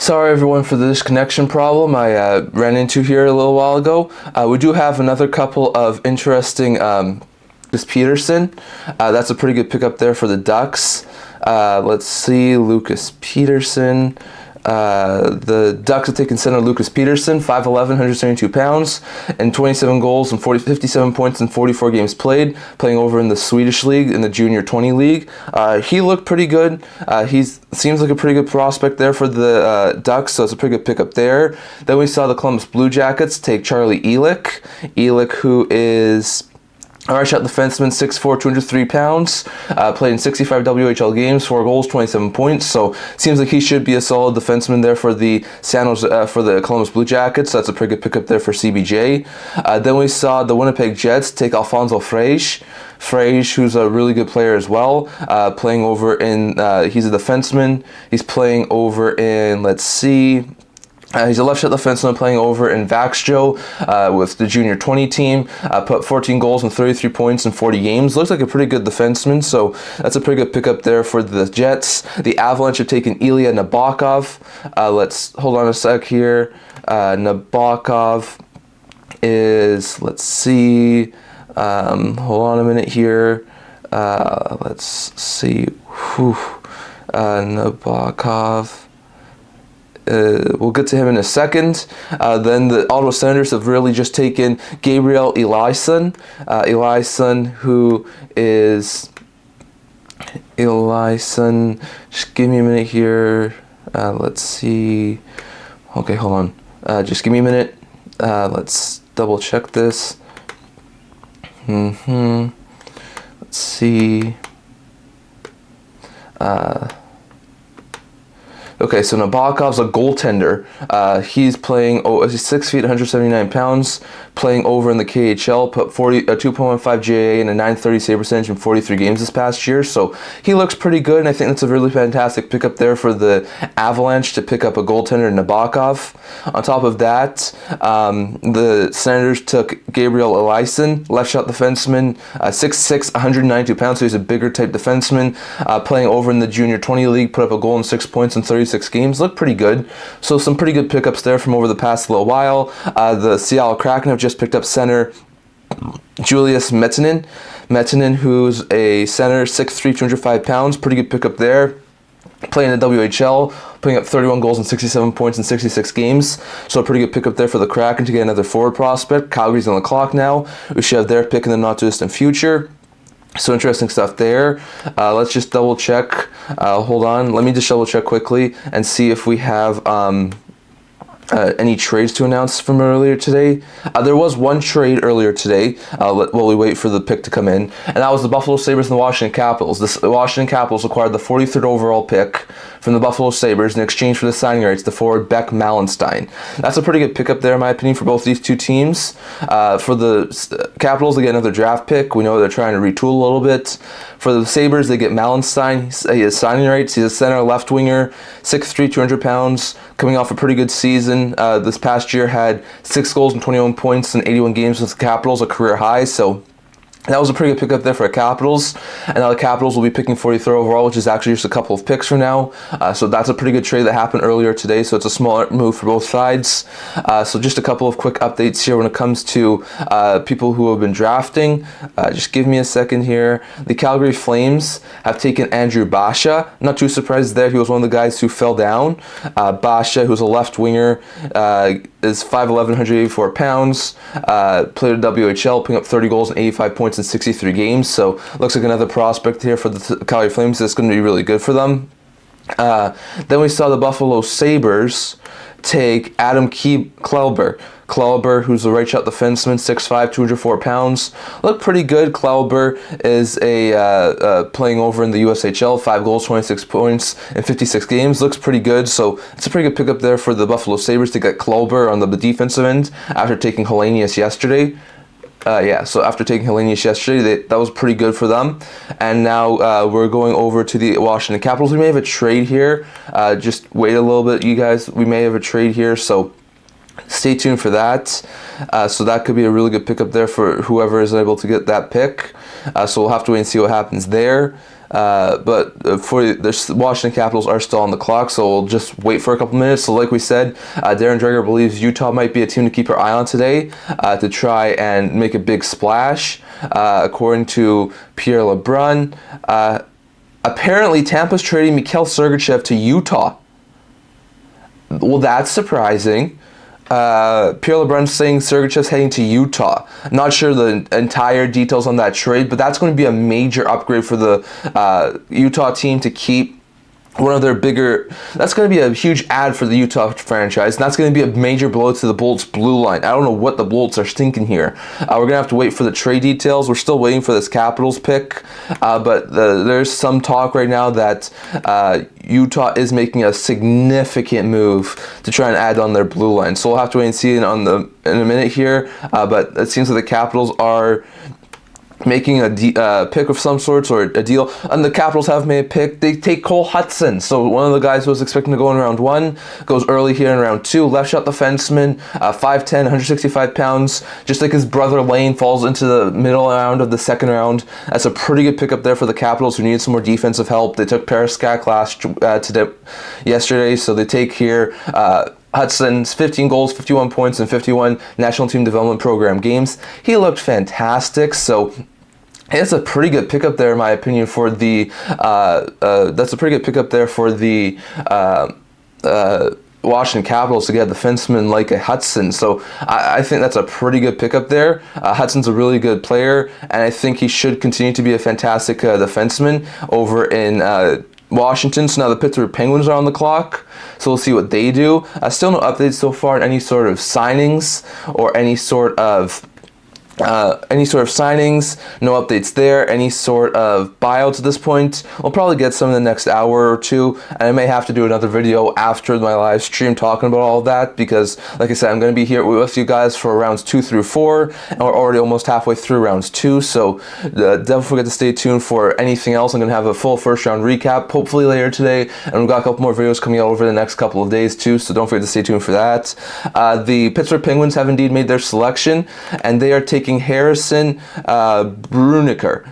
Sorry everyone for the disconnection problem I ran into here a little while ago. We do have another couple of interesting Lucas Peterson. That's a pretty good pickup there for the Ducks. Let's see, Lucas Peterson. The Ducks have taken center Lucas Peterson, 5'11", 172 pounds, and 27 goals and 57 points in 44 games played, playing over in the Swedish league, in the Junior 20 league. He looked pretty good. He seems like a pretty good prospect there for the Ducks, so it's a pretty good pickup there. Then we saw the Columbus Blue Jackets take Charlie Ehrlich. Ehrlich, who is right-shot defenseman, 6'4", 203 pounds, played in 65 WHL games, 4 goals, 27 points. So seems like he should be a solid defenseman there for the for the Columbus Blue Jackets. So that's a pretty good pickup there for CBJ. Then we saw the Winnipeg Jets take Alfonso Frege. Frege, who's a really good player as well, playing over in. He's a defenseman. He's playing over in. Let's see. He's a left-shot defenseman playing over in Vaxjo with the Junior 20 team. Put 14 goals and 33 points in 40 games. Looks like a pretty good defenseman, so that's a pretty good pickup there for the Jets. The Avalanche have taken Ilya Nabokov. Let's hold on a sec here. Nabokov is, let's see, hold on a minute here. Let's see. Nabokov. We'll get to him in a second. Then the Ottawa Senators have really just taken Gabriel Eliasson. Eliasson, who is... Eliasson, just give me a minute here. Let's see. Okay, hold on. Just give me a minute. Let's double check this. Let's see. Okay, so Nabokov's a goaltender. He's playing, he's 6 feet, 179 pounds, playing over in the KHL, put 2.15 GAA and a 930 save percentage in 43 games this past year. So he looks pretty good, and I think that's a really fantastic pickup there for the Avalanche to pick up a goaltender, Nabokov. On top of that, the Senators took Gabriel Eliasson, left-shot defenseman, 6'6", 192 pounds, so he's a bigger type defenseman, playing over in the Junior 20 league, put up a goal and 6 points in 36 games. Looked pretty good. So some pretty good pickups there from over the past little while. The Seattle Kraken have just picked up center Julius Mettinen. Mettinen, who's a center, 6'3", 205 pounds. Pretty good pickup there. Playing in the WHL, putting up 31 goals and 67 points in 66 games. So a pretty good pickup there for the Kraken to get another forward prospect. Calgary's on the clock now. We should have their pick in the not-too-distant future. So interesting stuff there. Let's just double check. Hold on. Let me just double check quickly and see if we have any trades to announce from earlier today. There was one trade earlier today while we wait for the pick to come in, and that was the Buffalo Sabres and the Washington Capitals. The Washington Capitals acquired the 43rd overall pick from the Buffalo Sabres in exchange for the signing rights to forward Beck Malenstein. That's a pretty good pickup there, in my opinion, for both these two teams. For the Capitals, they get another draft pick. We know they're trying to retool a little bit. For the Sabres, they get Malenstein. He has signing rights. He's a center left winger, 6'3", 200 pounds, coming off a pretty good season. This past year had 6 goals and 21 points in 81 games with the Capitals, a career high. So that was a pretty good pickup there for the Capitals. And now the Capitals will be picking 43rd overall, which is actually just a couple of picks from now. So that's a pretty good trade that happened earlier today. So it's a small move for both sides. So just a couple of quick updates here when it comes to people who have been drafting. Just give me a second here. The Calgary Flames have taken Andrew Basha. Not too surprised there. He was one of the guys who fell down. Basha, who's a left winger, is 5'11", 184 pounds. Played at WHL, putting up 30 goals and 85 points in 63 games. So looks like another prospect here for the Calgary Flames that's going to be really good for them. Then we saw the Buffalo Sabres take Adam Klauber. Klauber, who's a right-shot defenseman, 6'5", 204 pounds. Looked pretty good. Klauber is playing over in the USHL, 5 goals, 26 points in 56 games. Looks pretty good. So it's a pretty good pickup there for the Buffalo Sabres to get Klauber on the defensive end after taking Hellenius yesterday. So after taking Hellenius yesterday, that was pretty good for them. And now we're going over to the Washington Capitals. We may have a trade here. Just wait a little bit, you guys. We may have a trade here, so stay tuned for that. So that could be a really good pickup there for whoever is able to get that pick. So we'll have to wait and see what happens there. But for the Washington Capitals are still on the clock, so we'll just wait for a couple minutes. So like we said, Darren Dreger believes Utah might be a team to keep your eye on today to try and make a big splash. According to Pierre LeBrun, apparently Tampa's trading Mikhail Sergachev to Utah. Well, that's surprising. Pierre LeBrun saying Sergachev's heading to Utah. Not sure the entire details on that trade, but that's going to be a major upgrade for the Utah team to keep one of their bigger. That's going to be a huge add for the Utah franchise, and that's going to be a major blow to the Bolts blue line. I don't know what the Bolts are thinking here. We're going to have to wait for the trade details. We're still waiting for this Capitals pick, but there's some talk right now that Utah is making a significant move to try and add on their blue line. So we'll have to wait and see in a minute here, but it seems like the Capitals are making a pick of some sorts or a deal, and the Capitals have made a pick. They take Cole Hudson, so one of the guys who was expecting to go in round 1 goes early here in round 2. Left shot defenseman, 5'10", 165 pounds, just like his brother Lane, falls into the middle round of the second round. That's a pretty good pickup there for the Capitals, who needed some more defensive help. They took Periskak yesterday, so they take here Hudson's 15 goals, 51 points, and 51 National Team Development Program games. He looked fantastic, so it's a pretty good pickup there, in my opinion, for the. That's a pretty good pickup there for the Washington Capitals to get a defenseman like a Hudson. So I think that's a pretty good pickup there. Hudson's a really good player, and I think he should continue to be a fantastic defenseman over in Washington. So now the Pittsburgh Penguins are on the clock, so we'll see what they do. Still no updates so far on any sort of signings or any sort of signings. No updates there. Any sort of buyouts at this point. We'll probably get some in the next hour or two, and I may have to do another video after my live stream talking about all of that, because like I said, I'm going to be here with you guys for rounds 2 through 4, and we're already almost halfway through rounds 2, so don't forget to stay tuned for anything else. I'm going to have a full first round recap hopefully later today, and we've got a couple more videos coming out over the next couple of days too, so don't forget to stay tuned for that. The Pittsburgh Penguins have indeed made their selection, and they are taking Harrison Brunick.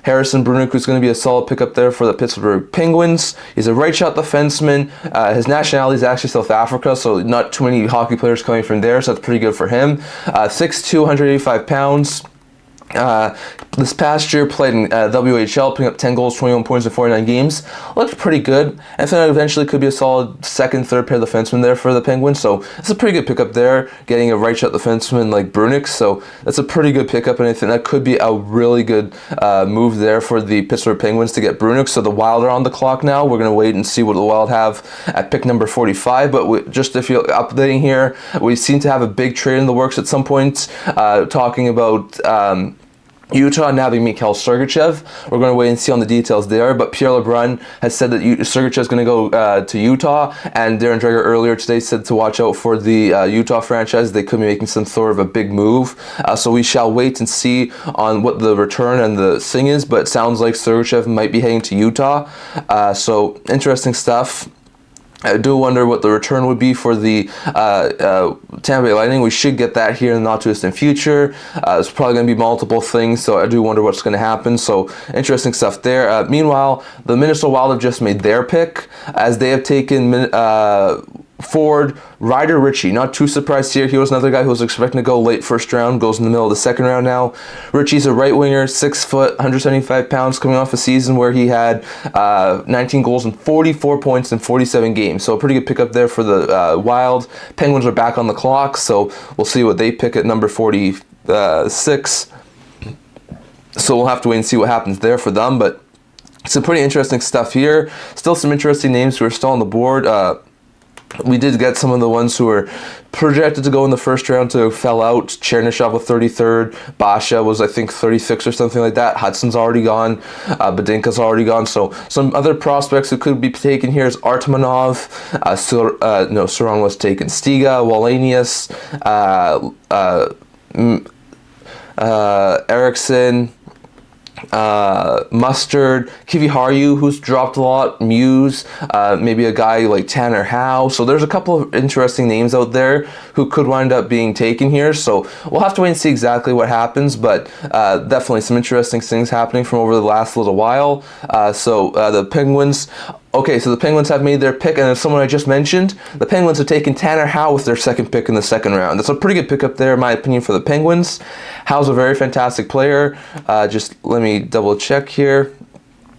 Harrison Brunick, who's going to be a solid pickup there for the Pittsburgh Penguins. He's a right shot defenseman. His nationality is actually South Africa, so not too many hockey players coming from there, so that's pretty good for him. 6'2", 185 pounds. This past year played in WHL, putting up 10 goals, 21 points in 49 games. Looked pretty good. I think eventually could be a solid second, third pair defenseman there for the Penguins. So it's a pretty good pickup there, getting a right shot defenseman like Brunick. So that's a pretty good pickup, and I think that could be a really good move there for the Pittsburgh Penguins to get Brunick. So the Wild are on the clock now. We're going to wait and see what the Wild have at pick number 45. But just if you're updating here, we seem to have a big trade in the works at some point, talking about Utah nabbing Mikhail Sergachev. We're going to wait and see on the details there, but Pierre LeBrun has said that Sergachev is going to go to Utah, and Darren Dreger earlier today said to watch out for the Utah franchise. They could be making some sort of a big move, so we shall wait and see on what the return and the thing is, but it sounds like Sergachev might be heading to Utah, so interesting stuff. I do wonder what the return would be for the Tampa Bay Lightning. We should get that here in the not-too-distant future. It's probably going to be multiple things, so I do wonder what's going to happen. So, interesting stuff there. Meanwhile, the Minnesota Wild have just made their pick, as they have taken forward Ryder Ritchie. Not too surprised here. He was another guy who was expecting to go late first round, goes in the middle of the second round now. Ritchie's a right winger, 6 foot, 175 pounds, coming off a season where he had 19 goals and 44 points in 47 games. So a pretty good pickup there for the Wild. Penguins are back on the clock, so we'll see what they pick at number 46. So we'll have to wait and see what happens there for them, but some pretty interesting stuff here. Still some interesting names who are still on the board. We did get some of the ones who were projected to go in the first round to fell out. Chernyshov was 33rd. Basha was, I think, 36 or something like that. Hudson's already gone. Badinka's already gone. So some other prospects who could be taken here is Artemanov. Saron was taken. Stiga, Wallenius, Eriksson, Mustard, Kiviharu, who's dropped a lot, Muse, maybe a guy like Tanner Howe. So there's a couple of interesting names out there who could wind up being taken here. So we'll have to wait and see exactly what happens, but definitely some interesting things happening from over the last little while. So the Penguins. Okay, so the Penguins have made their pick, and as someone I just mentioned, the Penguins have taken Tanner Howe with their second pick in the second round. That's a pretty good pickup there, in my opinion, for the Penguins. Howe's a very fantastic player. Just let me double check here.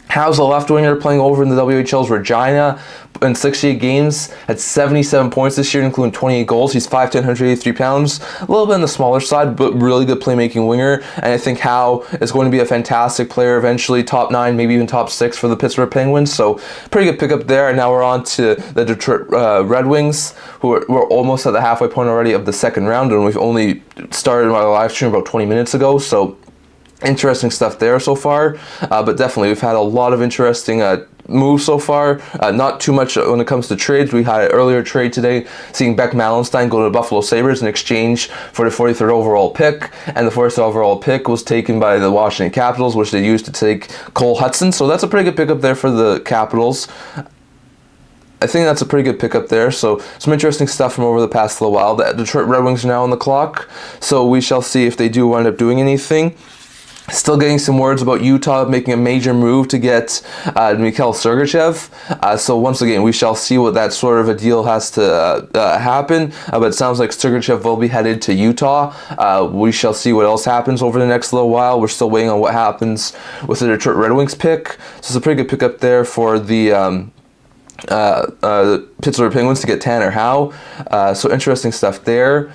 Howe's a left winger playing over in the WHL's Regina in 68 games, had 77 points this year, including 28 goals. He's 5'10", 183 pounds, a little bit on the smaller side, but really good playmaking winger. And I think Howe is going to be a fantastic player eventually, top 9, maybe even top 6 for the Pittsburgh Penguins. So pretty good pickup there. And now we're on to the Detroit Red Wings, who we're almost at the halfway point already of the second round, and we've only started my live stream about 20 minutes ago. So interesting stuff there so far, but definitely we've had a lot of interesting moves so far. Not too much when it comes to trades. We had an earlier trade today, seeing Beck Malenstein go to the Buffalo Sabres in exchange for the 43rd overall pick, and the 43rd overall pick was taken by the Washington Capitals, which they used to take Cole Hudson. So that's a pretty good pickup there for the Capitals. I think that's a pretty good pickup there. So some interesting stuff from over the past little while. The Detroit Red Wings are now on the clock, so we shall see if they do wind up doing anything. Still getting some words about Utah making a major move to get Mikhail Sergachev. So once again, we shall see what that sort of a deal has to happen. But it sounds like Sergachev will be headed to Utah. We shall see what else happens over the next little while. We're still waiting on what happens with the Detroit Red Wings pick. So it's a pretty good pickup there for the Pittsburgh Penguins to get Tanner Howe. So interesting stuff there.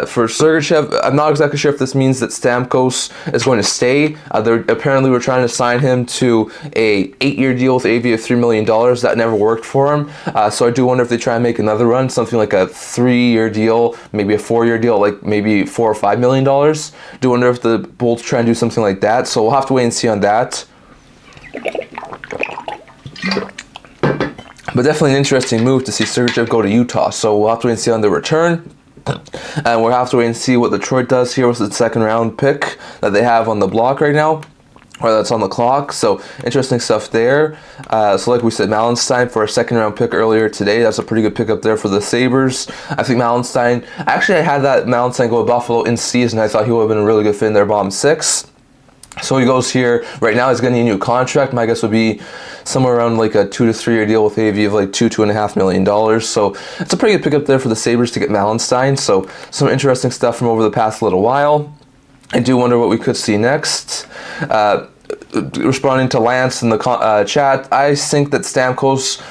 For Sergachev, I'm not exactly sure if this means that Stamkos is going to stay. Apparently we're trying to sign him to a 8-year deal with AV of $3 million. That never worked for him. So I do wonder if they try and make another run, something like a 3-year deal, maybe a 4-year deal, like maybe $4 or $5 million. Do wonder if the Bolts try and do something like that. So we'll have to wait and see on that. But definitely an interesting move to see Sergachev go to Utah. So we'll have to wait and see on the return. And we'll have to wait and see what Detroit does here with the second round pick that they have on the block right now, or that's on the clock. So interesting stuff there. So like we said, Malenstein for a second round pick earlier today. That's a pretty good pickup there for the Sabres. I think Malenstein, actually I had that Malenstein go to Buffalo in season. I thought he would have been a really good fit in their bottom 6. So he goes here right now. He's getting a new contract. My guess would be somewhere around like a 2 to 3 year deal with AV of like $2.5 million. So it's a pretty good pickup there for the Sabres to get Malenstein. So some interesting stuff from over the past little while. I do wonder what we could see next. Responding to Lance in the chat, I think that Stamkos,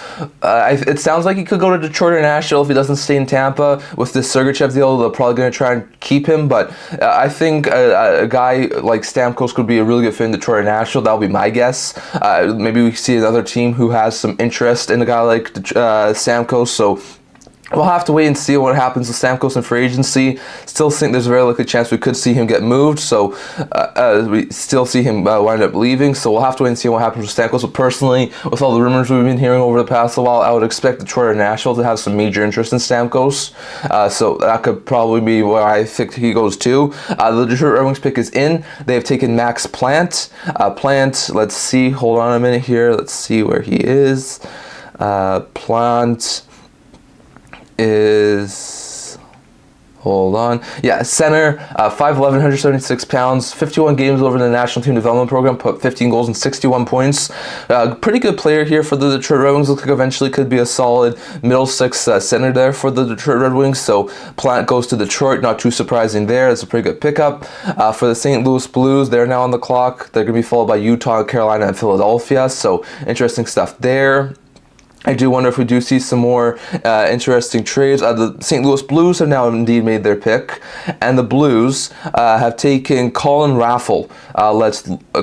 it sounds like he could go to Detroit or Nashville if he doesn't stay in Tampa. With this Sergachev deal, they're probably going to try and keep him, but I think a guy like Stamkos could be a really good fit in Detroit or Nashville. That'll be my guess. Maybe we see another team who has some interest in a guy like Stamkos, so we'll have to wait and see what happens with Stamkos in free agency. Still think there's a very likely chance we could see him get moved, so we still see him wind up leaving. So we'll have to wait and see what happens with Stamkos. But personally, with all the rumors we've been hearing over the past while, I would expect Detroit or Nashville to have some major interest in Stamkos. So that could probably be where I think he goes to. The Detroit Red Wings pick is in. They have taken Max Plant. Let's see. Hold on a minute here. Let's see where he is. Plant is, hold on, yeah, center, 5'11", 176 pounds, 51 games over in the National Team Development Program, put 15 goals and 61 points. Pretty good player here for the Detroit Red Wings. Looks like eventually could be a solid middle 6 center there for the Detroit Red Wings. So Plant goes to Detroit, not too surprising there. It's a pretty good pickup. For the St. Louis Blues, they're now on the clock. They're going to be followed by Utah, Carolina, and Philadelphia. So interesting stuff there. I do wonder if we do see some more interesting trades. The St. Louis Blues have now indeed made their pick, and the Blues have taken Colin Ralph.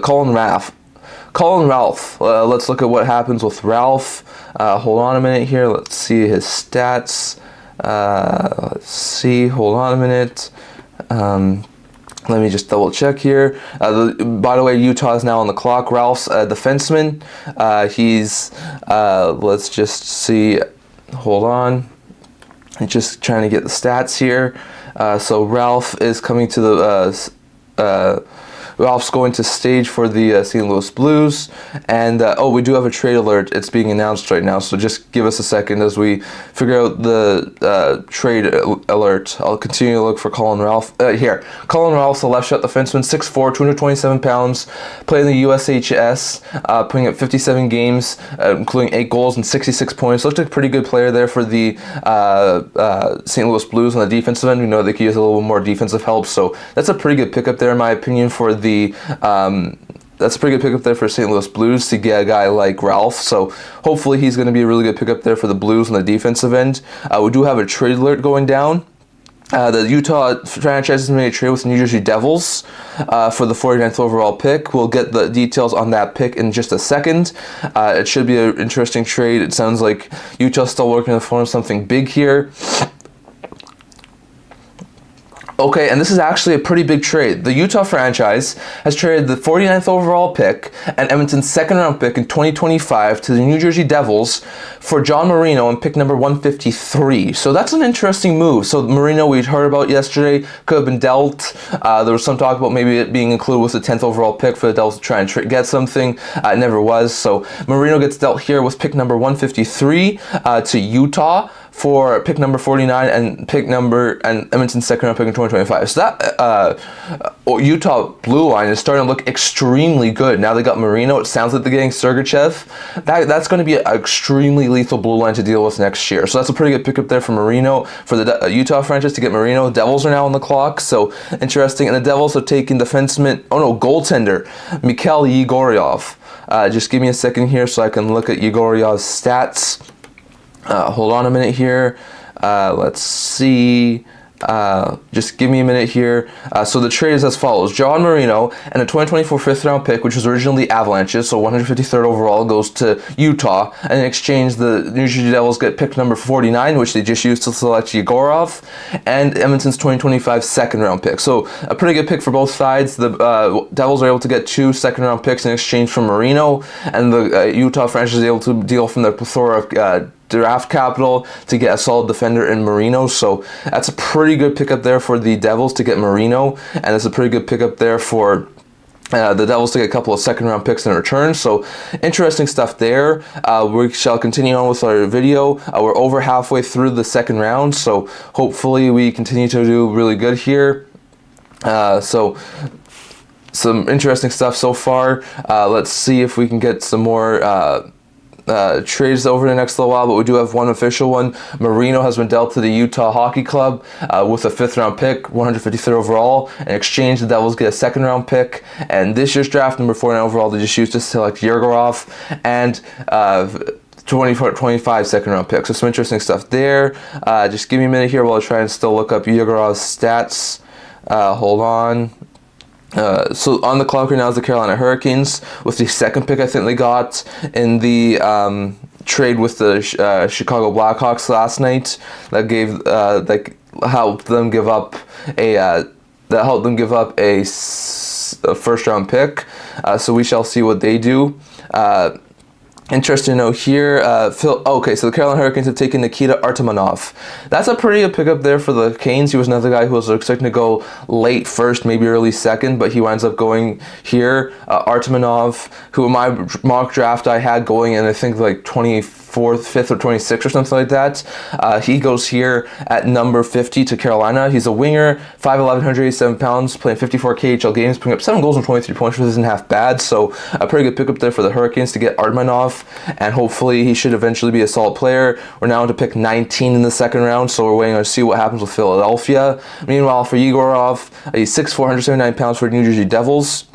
Colin Ralph. Let's look at what happens with Ralph. Hold on a minute here. Let's see his stats. Let's see. Hold on a minute. Let me just double check here. By the way, Utah is now on the clock. Ralph's a defenseman. He's, let's just see. Hold on. I'm just trying to get the stats here. So Ralph is coming to the Ralph's going to stage for the St. Louis Blues. And, we do have a trade alert. It's being announced right now, so just give us a second as we figure out the trade alert. I'll continue to look for Colin Ralph. Here. Colin Ralph's a left shot defenseman, 6'4", 227 pounds, playing the USHS, putting up 57 games, including 8 goals and 66 points. Looked like a pretty good player there for the St. Louis Blues on the defensive end. We know they could use a little more defensive help, so that's a pretty good pickup there, in my opinion, for the that's a pretty good pickup there for St. Louis Blues to get a guy like Ralph. So hopefully he's going to be a really good pickup there for the Blues on the defensive end. We do have a trade alert going down. The Utah franchise has made a trade with the New Jersey Devils for the 49th overall pick. We'll get the details on that pick in just a second. It should be an interesting trade. It sounds like Utah's still working to form something big here. Okay, and this is actually a pretty big trade. The Utah franchise has traded the 49th overall pick and Edmonton's second round pick in 2025 to the New Jersey Devils for John Marino and pick number 153. So that's an interesting move. So Marino, we'd heard about yesterday, could have been dealt. There was some talk about maybe it being included with the 10th overall pick for the Devils to try and get something. It never was. So Marino gets dealt here with pick number 153 to Utah for pick number 49 and Edmonton's second round pick in 2025. So that Utah blue line is starting to look extremely good. Now they got Marino. It sounds like they're getting Sergachev. That's going to be an extremely lethal blue line to deal with next year. So that's a pretty good pickup there for Marino, for the Utah franchise to get Marino. Devils are now on the clock, so interesting. And the Devils are taking goaltender, Mikhail Yegoryov. Just give me a second here so I can look at Yegoryov's stats. Hold on a minute here. Let's see. Just give me a minute here. So the trade is as follows. John Marino and a 2024 fifth round pick, which was originally Avalanche's, so 153rd overall, goes to Utah. And in exchange, the New Jersey Devils get pick number 49, which they just used to select Yegorov, and Edmonton's 2025 second round pick. So a pretty good pick for both sides. The Devils are able to get 2 second round picks in exchange for Marino, and the Utah franchise is able to deal from their plethora of draft capital to get a solid defender in Marino. So that's a pretty good pickup there for the Devils to get Marino, and it's a pretty good pickup there for the Devils to get a couple of second round picks in return. So interesting stuff there. We shall continue on with our video. We're over halfway through the second round, so hopefully we continue to do really good here. So some interesting stuff so far. Let's see if we can get some more trades over the next little while, but we do have one official one. Marino has been dealt to the Utah Hockey Club with a 5th round pick, 153rd overall. In exchange, the Devils get a 2nd round pick, and this year's draft, number 49 overall, they just used to select Yegorov and 25 second round pick. So some interesting stuff there. Just give me a minute here while I try and still look up Yegorov's stats. Hold on. So on the clock right now is the Carolina Hurricanes with the 2nd pick I think they got in the trade with the Chicago Blackhawks last night. That gave helped them give up a first round pick. So we shall see what they do. Interesting to note here, so the Carolina Hurricanes have taken Nikita Artemonov. That's a pretty good pickup there for the Canes. He was another guy who was expecting to go late first, maybe early second, but he winds up going here. Artemonov, who in my mock draft I had going in, I think like 24th, 5th, or 26th or something like that. He goes here at number 50 to Carolina. He's a winger, 5'11", 187 pounds, playing 54 KHL games, putting up 7 goals and 23 points, which isn't half bad. So a pretty good pickup there for the Hurricanes to get Artemonov, and hopefully he should eventually be a solid player. We're now to pick 19 in the second round, so we're waiting to see what happens with Philadelphia. Meanwhile, for Yegorov, he's 6'4", 179 pounds for the New Jersey Devils.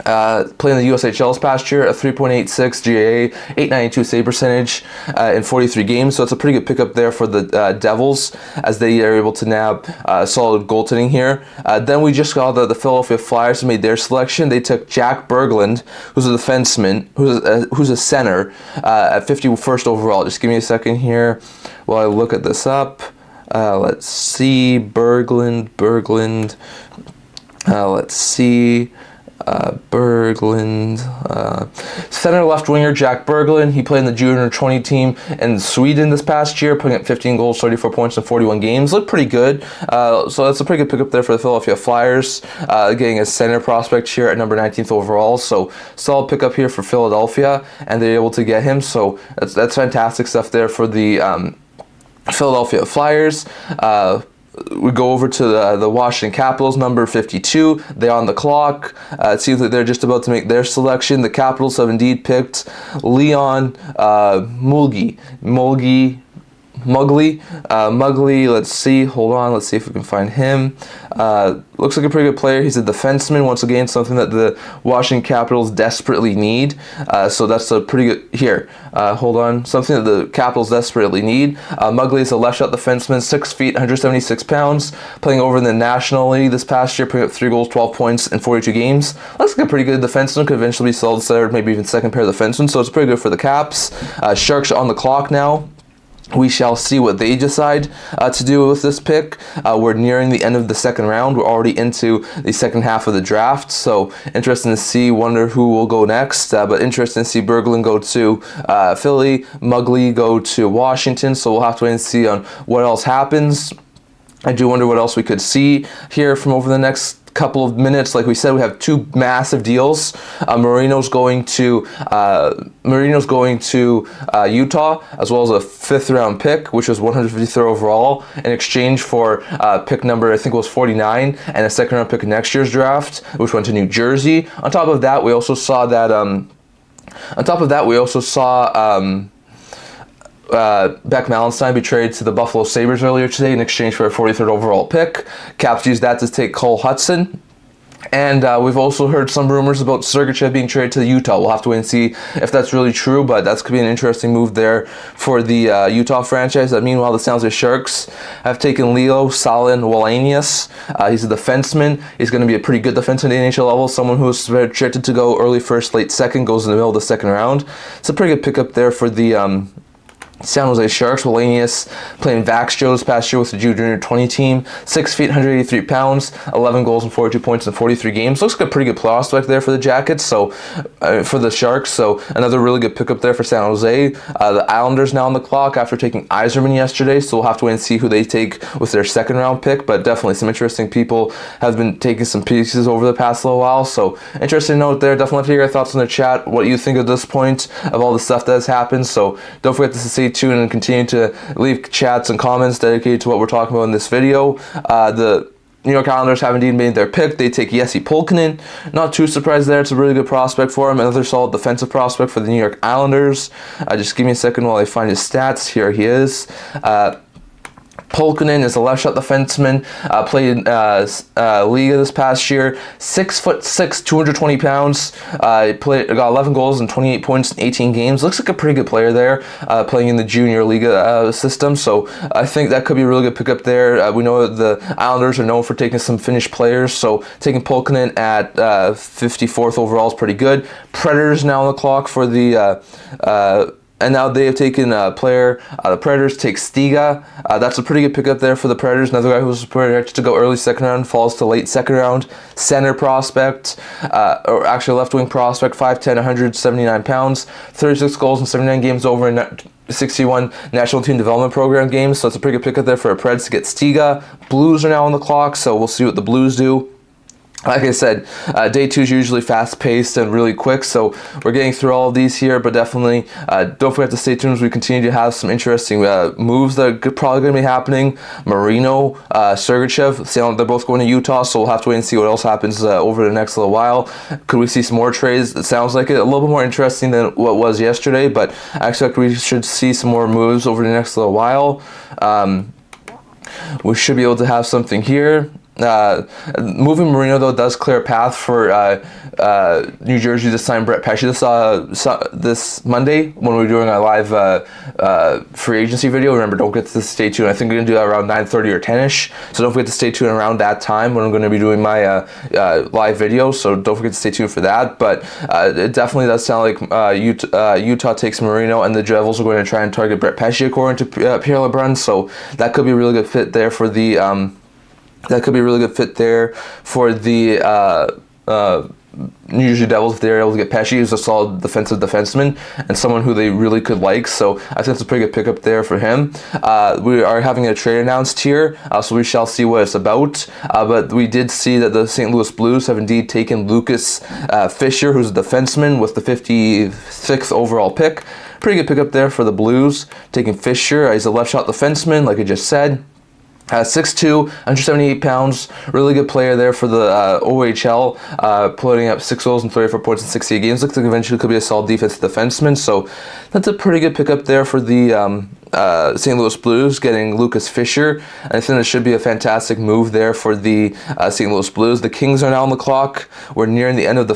Playing the USHL this past year, a 3.86 GAA, 892 save percentage in 43 games. So it's a pretty good pickup there for the Devils, as they are able to nab solid goaltending here. Then we just saw the Philadelphia Flyers made their selection. They took Jack Berglund, who's a defenseman, who's a center, at 51st overall. Just give me a second here while I look at this up. Let's see, Berglund. Let's see. Berglund, center left winger Jack Berglund. He played in the junior 20 team in Sweden this past year, putting up 15 goals, 34 points in 41 games. Looked pretty good. So that's a pretty good pickup there for the Philadelphia Flyers, getting a center prospect here at number 19th overall. So solid pickup here for Philadelphia, and they're able to get him. So that's fantastic stuff there for the Philadelphia Flyers. We go over to the Washington Capitals, number 52. They're on the clock. It seems like they're just about to make their selection. The Capitals have indeed picked Leon Muggley, let's see. Hold on. Let's see if we can find him. Looks like a pretty good player. He's a defenseman. Once again, something that the Washington Capitals desperately need. So that's a pretty good... Here. Hold on. Something that the Capitals desperately need. Muggley is a left shot defenseman, 6 feet, 176 pounds, playing over in the National League this past year, putting up 3 goals, 12 points in 42 games. Looks like a pretty good defenseman. Could eventually be solid third, maybe even second pair of defensemen. So it's pretty good for the Caps. Sharks are on the clock now. We shall see what they decide to do with this pick. We're nearing the end of the second round. We're already into the second half of the draft. So interesting to see. Wonder who will go next. But interesting to see Berglund go to Philly, Muggley go to Washington. So we'll have to wait and see on what else happens. I do wonder what else we could see here from over the next couple of minutes. Like we said, we have 2 massive deals. Marino's going to Utah, as well as a 5th round pick, which was 153rd overall, in exchange for pick number, I think it was 49, and a 2nd round pick in next year's draft, which went to New Jersey. On top of that, we also saw that Beck Malenstein be traded to the Buffalo Sabres earlier today in exchange for a 43rd overall pick. Caps used that to take Cole Hudson. And we've also heard some rumors about Sergachev being traded to Utah. We'll have to wait and see if that's really true, but that's could be an interesting move there for the Utah franchise. Meanwhile, the San Jose Sharks have taken Leo Salin Wallenius. He's a defenseman. He's going to be a pretty good defenseman at the NHL level. Someone who is projected to go early first, late second, goes in the middle of the second round. It's a pretty good pickup there for the San Jose Sharks. Wallenius playing Vaxjo this past year with the junior 20 team. 6 feet, 183 pounds, 11 goals and 42 points in 43 games. Looks like a pretty good prospect there for the Jackets, so for the Sharks. So another really good pickup there for San Jose. The Islanders now on the clock after taking Yzerman yesterday, so we'll have to wait and see who they take with their 2nd round pick, but definitely some interesting people have been taking some pieces over the past little while. So interesting note there. Definitely have to hear your thoughts in the chat, what you think at this point of all the stuff that has happened. So don't forget to stay tuned and continue to leave chats and comments dedicated to what we're talking about in this video. The New York Islanders have indeed made their pick. They take Jesse Pulkkinen. Not too surprised there. It's a really good prospect for him. Another solid defensive prospect for the New York Islanders. Just give me a second while I find his stats. Here he is. Pulkkinen is a left shot defenseman, played in Liga this past year. 6'6", 220 pounds. Got 11 goals and 28 points in 18 games. Looks like a pretty good player there, playing in the junior Liga system. So I think that could be a really good pickup there. We know that the Islanders are known for taking some Finnish players, so taking Pulkkinen at 54th overall is pretty good. Predators now on the clock for the and now they have taken a player. The Predators take Stiga. That's a pretty good pickup there for the Predators. Another guy who was projected to go early 2nd round, falls to late 2nd round. Center prospect, or actually left wing prospect, 5'10", 179 pounds, 36 goals in 79 games over in 61 National Team Development Program games. So it's a pretty good pickup there for the Preds to get Stiga. Blues are now on the clock, so we'll see what the Blues do. Like I said, day 2 is usually fast-paced and really quick, so we're getting through all of these here, but definitely don't forget to stay tuned as we continue to have some interesting moves that are probably going to be happening. Marino, Sergachev, they're both going to Utah, so we'll have to wait and see what else happens over the next little while. Could we see some more trades? It sounds like it. A little bit more interesting than what was yesterday, but I expect we should see some more moves over the next little while. We should be able to have something here. Moving Marino, though, does clear a path for New Jersey to sign Brett Pesce this Monday when we're doing our live free agency video. Remember, don't forget to stay tuned. I think we're going to do that around 9:30 or 10ish, so don't forget to stay tuned around that time when I'm going to be doing my live video, so don't forget to stay tuned for that. But it definitely does sound like Utah takes Marino, and the Devils are going to try and target Brett Pesce according to Pierre LeBrun, so that could be a really good fit there for the usually Devils, if they're able to get Pesci, who's a solid defensive defenseman and someone who they really could like. So I think it's a pretty good pickup there for him. We are having a trade announced here, so we shall see what it's about. But we did see that the St. Louis Blues have indeed taken Lucas Fisher, who's a defenseman, with the 56th overall pick. Pretty good pickup there for the Blues, taking Fisher. He's a left shot defenseman, like I just said. 6'2", 178 pounds, really good player there for the OHL, putting up 6 goals and 34 points in 68 games. Looks like eventually could be a solid defensive defenseman, so that's a pretty good pickup there for the St. Louis Blues, getting Lucas Fisher. And I think it should be a fantastic move there for the St. Louis Blues. The Kings are now on the clock. We're nearing the end of the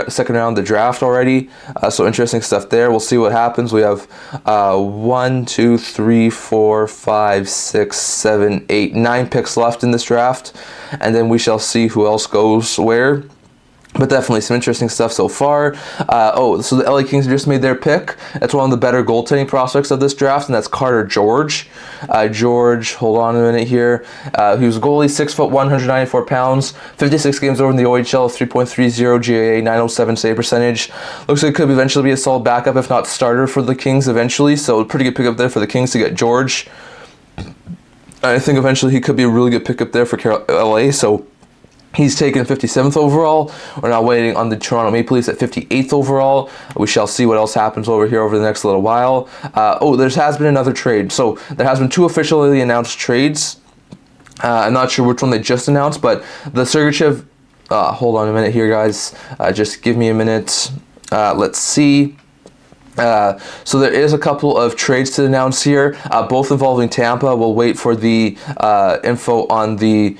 second round of the draft already, so interesting stuff there. We'll see what happens. We have 1, 2, 3, 4, 5, 6, 7, 8, 9 picks left in this draft, and then we shall see who else goes where. But definitely some interesting stuff so far. So the LA Kings just made their pick. That's one of the better goaltending prospects of this draft, and that's Carter George. George, hold on a minute here. He was a goalie, 6'1", 194 pounds, 56 games over in the OHL, 3.30 GAA, 907 save percentage. Looks like it could eventually be a solid backup, if not starter, for the Kings eventually. So pretty good pickup there for the Kings to get George. I think eventually he could be a really good pickup there for LA. So he's taken 57th overall. We're now waiting on the Toronto Maple Leafs at 58th overall. We shall see what else happens over here over the next little while. There has been another trade. So there has been 2 officially announced trades. I'm not sure which one they just announced, but the Sergachev... hold on a minute here, guys. Just give me a minute. Let's see. So there is a couple of trades to announce here, both involving Tampa. We'll wait for the info on the...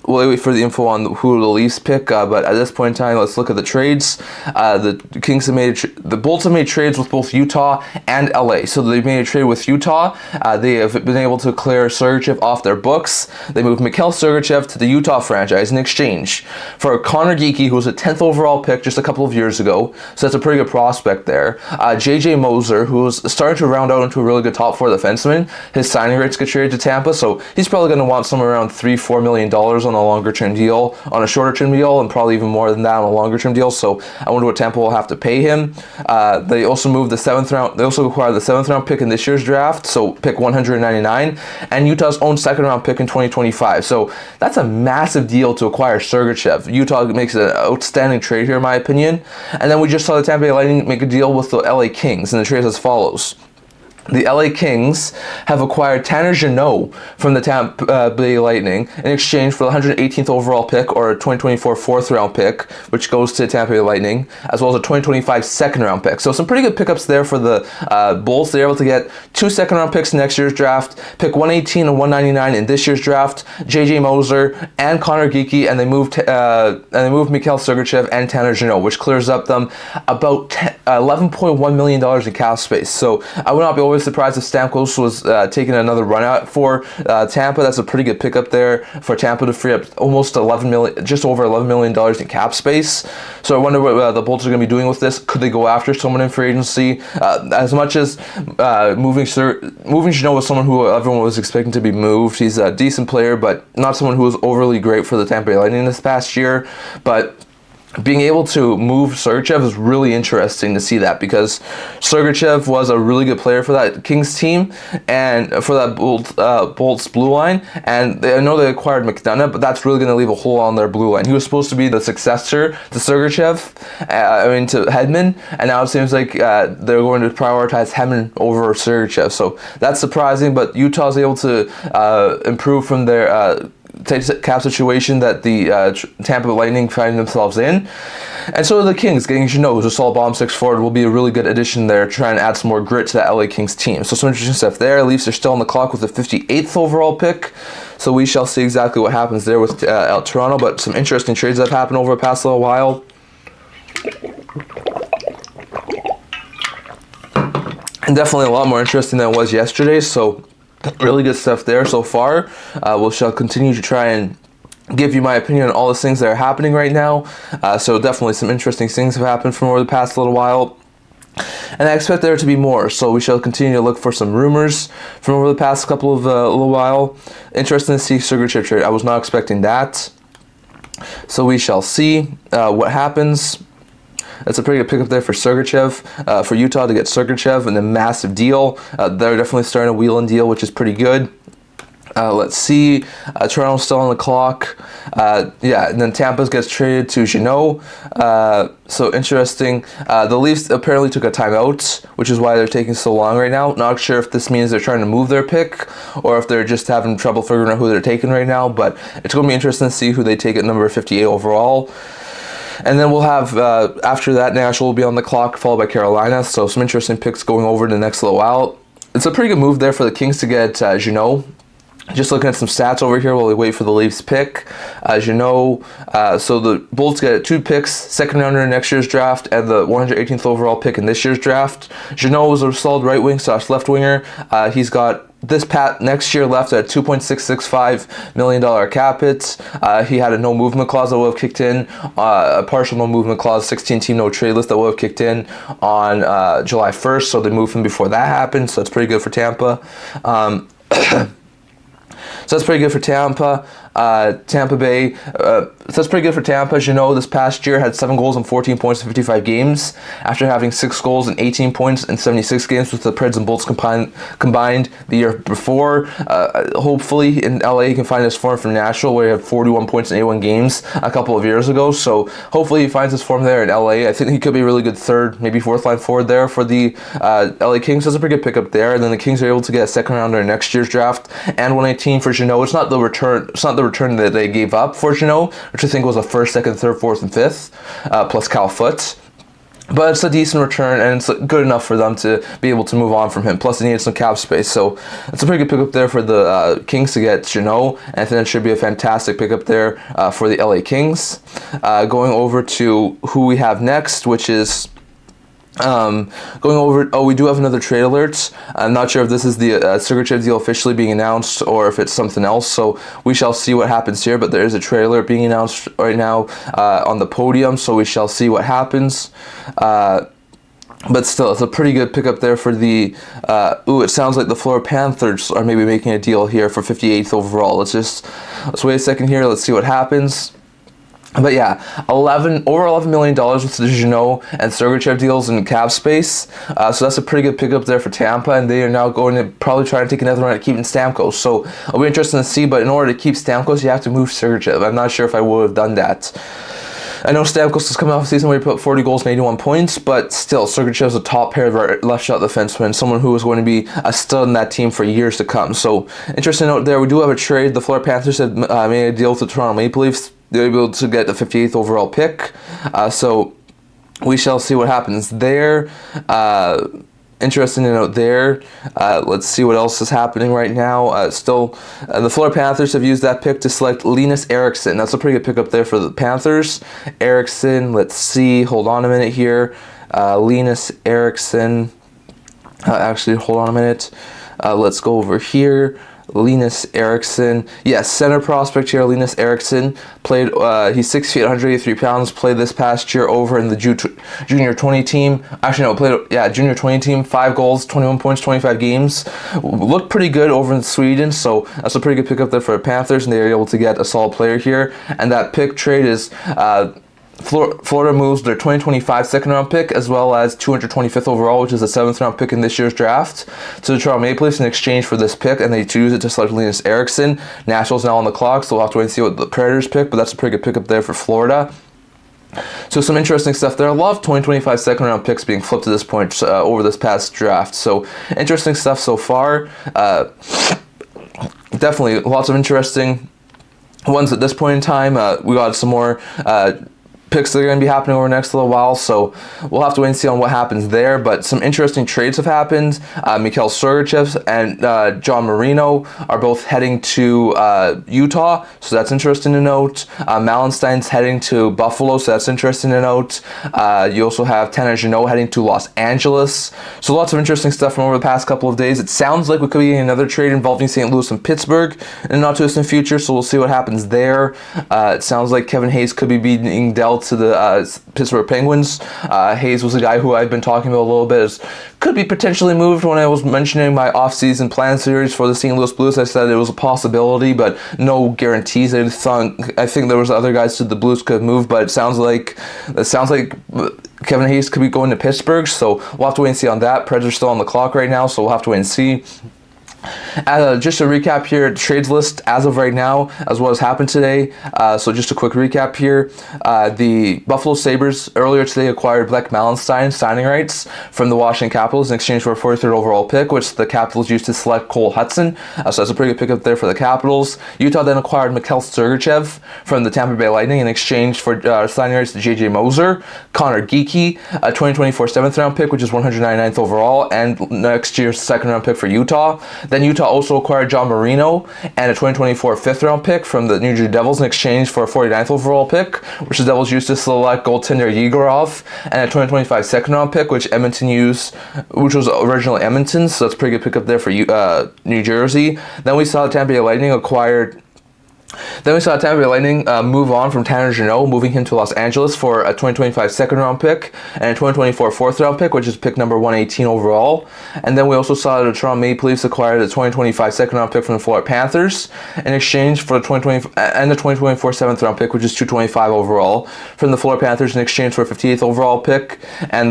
We'll wait for the info on who the Leafs pick, but at this point in time, let's look at the trades. The Kings have the Bolts have made trades with both Utah and LA. So they've made a trade with Utah. They have been able to clear Sergachev off their books. They moved Mikhail Sergachev to the Utah franchise in exchange for Connor Geekie, who was a 10th overall pick just a couple of years ago. So that's a pretty good prospect there. JJ Moser, who was starting to round out into a really good top 4 defenseman. His signing rates get traded to Tampa, so he's probably going to want somewhere around $3-4 million on a longer term deal, on a shorter term deal, and probably even more than that on a longer term deal. So I wonder what Tampa will have to pay him. They also moved the 7th round. They also acquired the 7th round pick in this year's draft, so pick 199, and Utah's own 2nd round pick in 2025. So that's a massive deal to acquire Sergachev. Utah makes an outstanding trade here, in my opinion. And then we just saw the Tampa Bay Lightning make a deal with the LA Kings, and the trade is as follows. The LA Kings have acquired Tanner Jeannot from the Tampa Bay Lightning in exchange for the 118th overall pick, or a 2024 4th round pick, which goes to Tampa Bay Lightning, as well as a 2025 2nd round pick. So some pretty good pickups there for the Bulls. They're able to get 2 2nd round picks in next year's draft, pick 118 and 199 in this year's draft, JJ Moser and Connor Geekie, and they moved Mikhail Sergachev and Tanner Jeannot, which clears up them about $11.1 million in cap space. So I would not be surprised if Stamkos was taking another run out for Tampa. That's a pretty good pickup there for Tampa to free up almost just over $11 million in cap space. So I wonder what the Bolts are going to be doing with this. Could they go after someone in free agency? As much as moving Jeannot was someone who everyone was expecting to be moved. He's a decent player, but not someone who was overly great for the Tampa Bay Lightning this past year. But being able to move Sergachev is really interesting to see that, because Sergachev was a really good player for that Kings team and for that Bolts blue line. And I know they acquired McDonough, but that's really going to leave a hole on their blue line. He was supposed to be the successor to Sergachev, to Hedman, and now it seems like they're going to prioritize Hedman over Sergachev. So that's surprising, but Utah's able to improve from their cap situation that the Tampa Lightning find themselves in. And so the Kings, getting Jeannot, who's a solid bottom 6 forward, will be a really good addition there, trying to add some more grit to that LA Kings team. So some interesting stuff there. Leafs are still on the clock with the 58th overall pick, so we shall see exactly what happens there with Toronto, but some interesting trades that have happened over the past little while. And definitely a lot more interesting than it was yesterday, so really good stuff there so far. We shall continue to try and give you my opinion on all the things that are happening right now. So definitely some interesting things have happened from over the past little while. And I expect there to be more, so we shall continue to look for some rumors from over the past couple of little while. Interesting to see Sergachev trade. I was not expecting that. So we shall see what happens. That's a pretty good pickup there for Sergachev, for Utah to get Sergachev, and a massive deal. They're definitely starting a wheel and deal, which is pretty good. Let's see. Toronto's still on the clock. Yeah, and then Tampa gets traded to Jeannot. So interesting. The Leafs apparently took a timeout, which is why they're taking so long right now. Not sure if this means they're trying to move their pick or if they're just having trouble figuring out who they're taking right now. But it's going to be interesting to see who they take at number 58 overall. And then we'll have, after that, Nashville will be on the clock, followed by Carolina. So some interesting picks going over in the next little while. It's a pretty good move there for the Kings to get Jeannot. Just looking at some stats over here while we wait for the Leafs pick. Jeannot, so the Bolts get 2 picks, second rounder in next year's draft, and the 118th overall pick in this year's draft. Jeannot was a solid right wing / left winger. He's got this next year left at $2.665 million cap hit. He had a no movement clause that would have kicked in, a partial no movement clause, 16-team no trade list that would have kicked in on July 1st. So they moved him before that happened. So that's pretty good for Tampa. So that's pretty good for Tampa. Tampa Bay. So that's pretty good for Tampa. Jeannot this past year had 7 goals and 14 points in 55 games after having 6 goals and 18 points in 76 games with the Preds and Bolts combined the year before. Hopefully in LA he can find his form from Nashville where he had 41 points in 81 games a couple of years ago. So hopefully he finds his form there in LA. I think he could be a really good third, maybe fourth line forward there for the LA Kings. That's a pretty good pickup there. And then the Kings are able to get a second rounder in next year's draft and 118 for Jeannot. It's not the return that they gave up for Jeannot, which I think was a first, second, third, fourth, and fifth, plus Cal Foote. But it's a decent return, and it's good enough for them to be able to move on from him. Plus, they needed some cap space, so it's a pretty good pickup there for the Kings to get Jeannot, and I think it should be a fantastic pickup there for the LA Kings. Going over to who we have next, which is going over, we do have another trade alert. I'm not sure if this is the Sergachev deal officially being announced or if it's something else, so we shall see what happens here. But there is a trade alert being announced right now on the podium, so we shall see what happens. But still, it's a pretty good pickup there for the, it sounds like the Florida Panthers are maybe making a deal here for 58th overall. Let's wait a second here, let's see what happens. But yeah, over $11 million with the Jeannot and Sergachev deals in cap space. So that's a pretty good pickup there for Tampa, and they are now going to probably try to take another run at keeping Stamkos. So it'll be interesting to see, but in order to keep Stamkos, you have to move Sergachev. I'm not sure if I would have done that. I know Stamkos is coming off a season where he put 40 goals and 81 points, but still, Sergachev's a top pair of our left shot defenseman, someone who is going to be a stud in that team for years to come. So, interesting note there, we do have a trade. The Florida Panthers have made a deal with the Toronto Maple Leafs. They're able to get the 58th overall pick. So, we shall see what happens there. Interesting to note there. Let's see what else is happening right now. The Florida Panthers have used that pick to select Linus Eriksson. That's a pretty good pickup there for the Panthers. Eriksson, let's see. Hold on a minute here. Linus Eriksson. Actually, hold on a minute. Let's go over here. Linus Eriksson. Yes, center prospect here, Linus Eriksson. Played, he's 6 feet, 183 pounds. Played this past year over in the junior 20 team. Actually, no, played, junior 20 team. 5 goals, 21 points, 25 games. Looked pretty good over in Sweden, so that's a pretty good pickup there for the Panthers, and they were able to get a solid player here. And that pick trade is, Florida moves their 2025 second-round pick as well as 225th overall, which is a 7th-round pick in this year's draft, to the Toronto Maple Leafs in exchange for this pick, and they use it to select Linus Eriksson. Nashville's now on the clock, so we'll have to wait and see what the Predators pick, but that's a pretty good pickup there for Florida. So some interesting stuff there. A lot of 2025 second-round picks being flipped at this point over this past draft. So interesting stuff so far. Definitely lots of interesting ones at this point in time. We got some more picks that are going to be happening over the next little while, so we'll have to wait and see on what happens there. But some interesting trades have happened. Mikhail Sergachev and John Marino are both heading to Utah, so that's interesting to note. Malenstein's heading to Buffalo, so that's interesting to note. You also have Tanner Jeannot heading to Los Angeles. So lots of interesting stuff from over the past couple of days. It sounds like we could be getting another trade involving St. Louis and Pittsburgh in the not too distant future, so we'll see what happens there. It sounds like Kevin Hayes could be being dealt dealt to the Pittsburgh Penguins. Hayes was a guy who I've been talking about a little bit. Could be potentially moved. When I was mentioning my off-season plan series for the St. Louis Blues, I said it was a possibility, but no guarantees. I think there was other guys to the Blues could have moved, but it sounds like Kevin Hayes could be going to Pittsburgh, so we'll have to wait and see on that. Preds are still on the clock right now, so we'll have to wait and see. Just a recap here, trades list as of right now, as what has happened today. So just a quick recap here. The Buffalo Sabres earlier today acquired Blake Mallenstein signing rights from the Washington Capitals in exchange for a 43rd overall pick, which the Capitals used to select Cole Hudson. So that's a pretty good pickup there for the Capitals. Utah then acquired Mikhail Sergachev from the Tampa Bay Lightning in exchange for signing rights to J.J. Moser, Connor Geekie, a 2024 7th round pick, which is 199th overall, and next year's 2nd round pick for Utah. Then Utah also acquired John Marino and a 2024 5th round pick from the New Jersey Devils in exchange for a 49th overall pick, which the Devils used to select goaltender Yegorov, and a 2025 2nd round pick, which Edmonton used, which was originally Edmonton's, so that's a pretty good pickup there for New Jersey. Then we saw Tampa Bay Lightning move on from Tanner Jeannot, moving him to Los Angeles for a 2025 2nd round pick and a 2024 4th round pick, which is pick number 118 overall. And then we also saw the Toronto Maple Leafs acquired a 2025 2nd round pick from the Florida Panthers in exchange for the 2024 7th round pick, which is 225 overall, from the Florida Panthers in exchange for a 58th overall pick, and